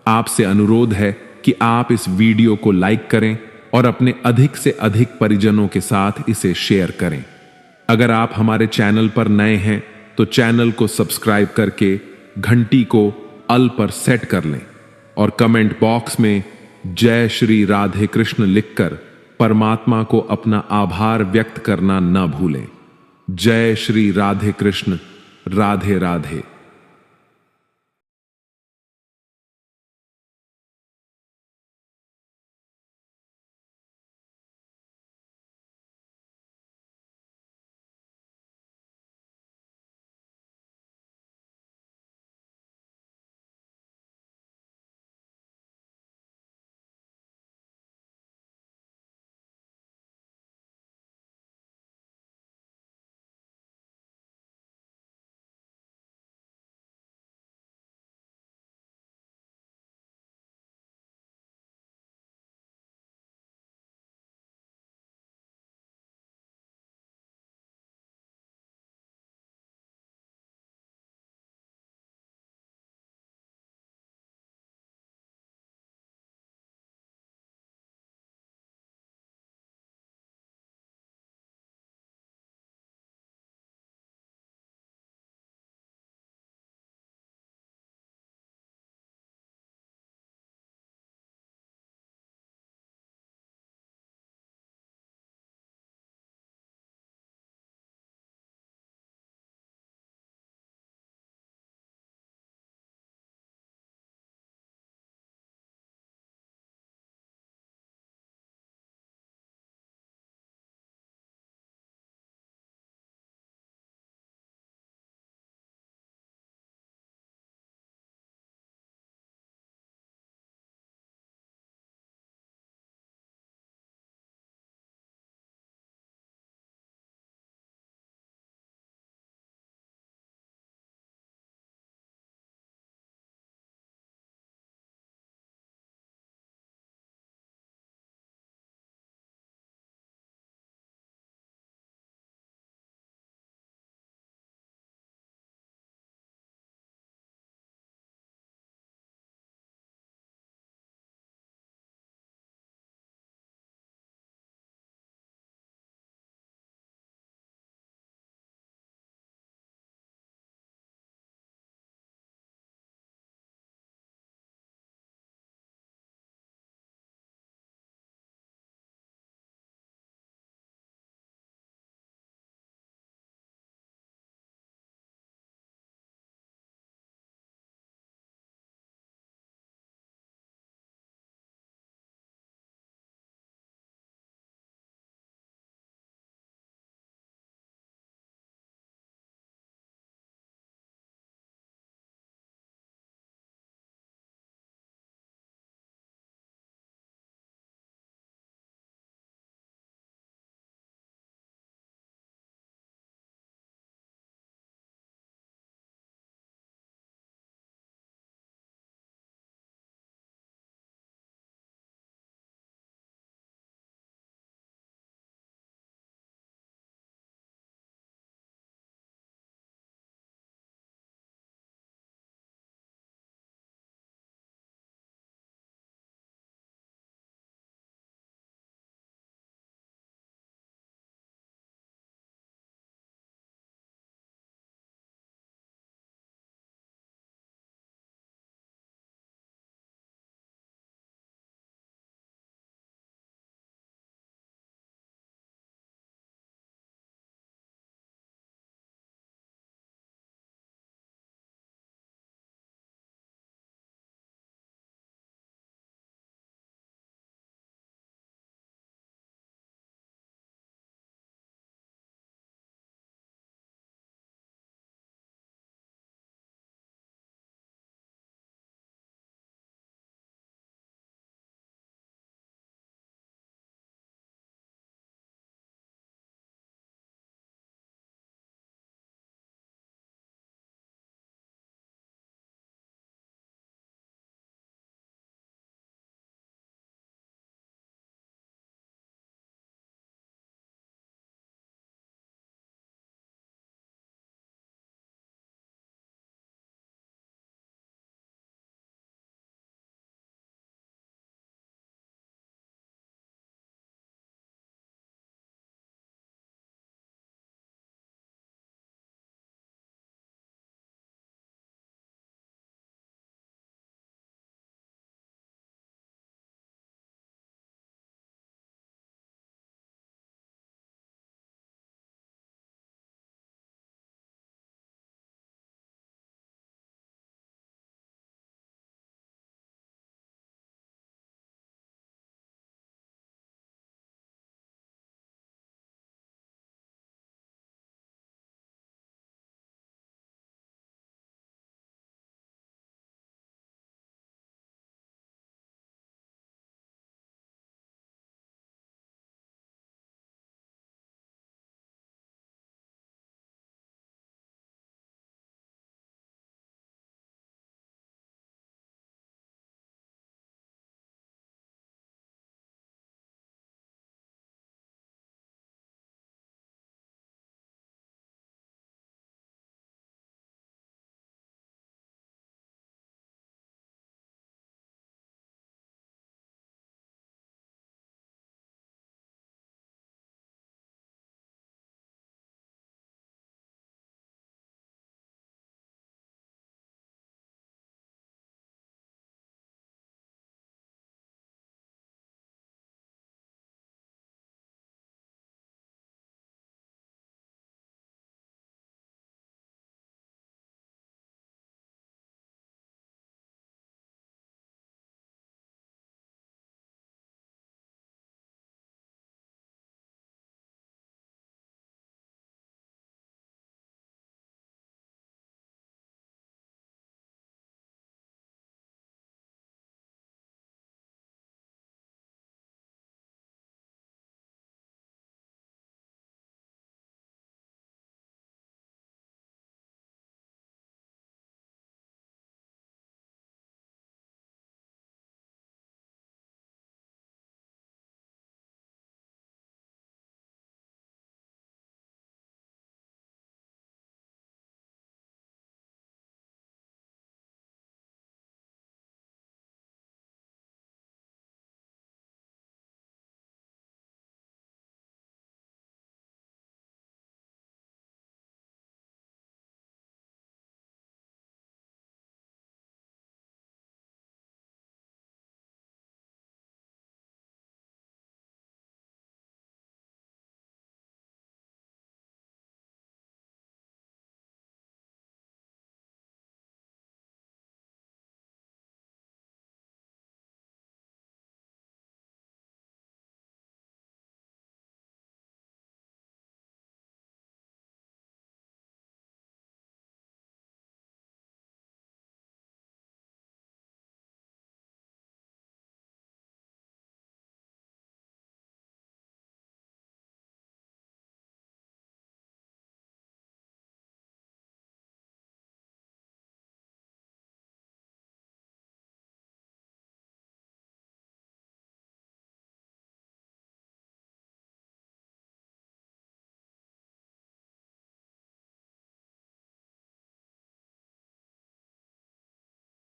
आपसे अनुरोध है कि आप इस वीडियो को लाइक करें और अपने अधिक से अधिक परिजनों के साथ इसे शेयर करें। अगर आप हमारे चैनल पर नए हैं तो चैनल को सब्सक्राइब करके घंटी को ऑल पर सेट कर लें और कमेंट बॉक्स में जय श्री राधे कृष्ण लिखकर परमात्मा को अपना आभार व्यक्त करना न भूलें। जय श्री राधे कृष्ण। राधे राधे।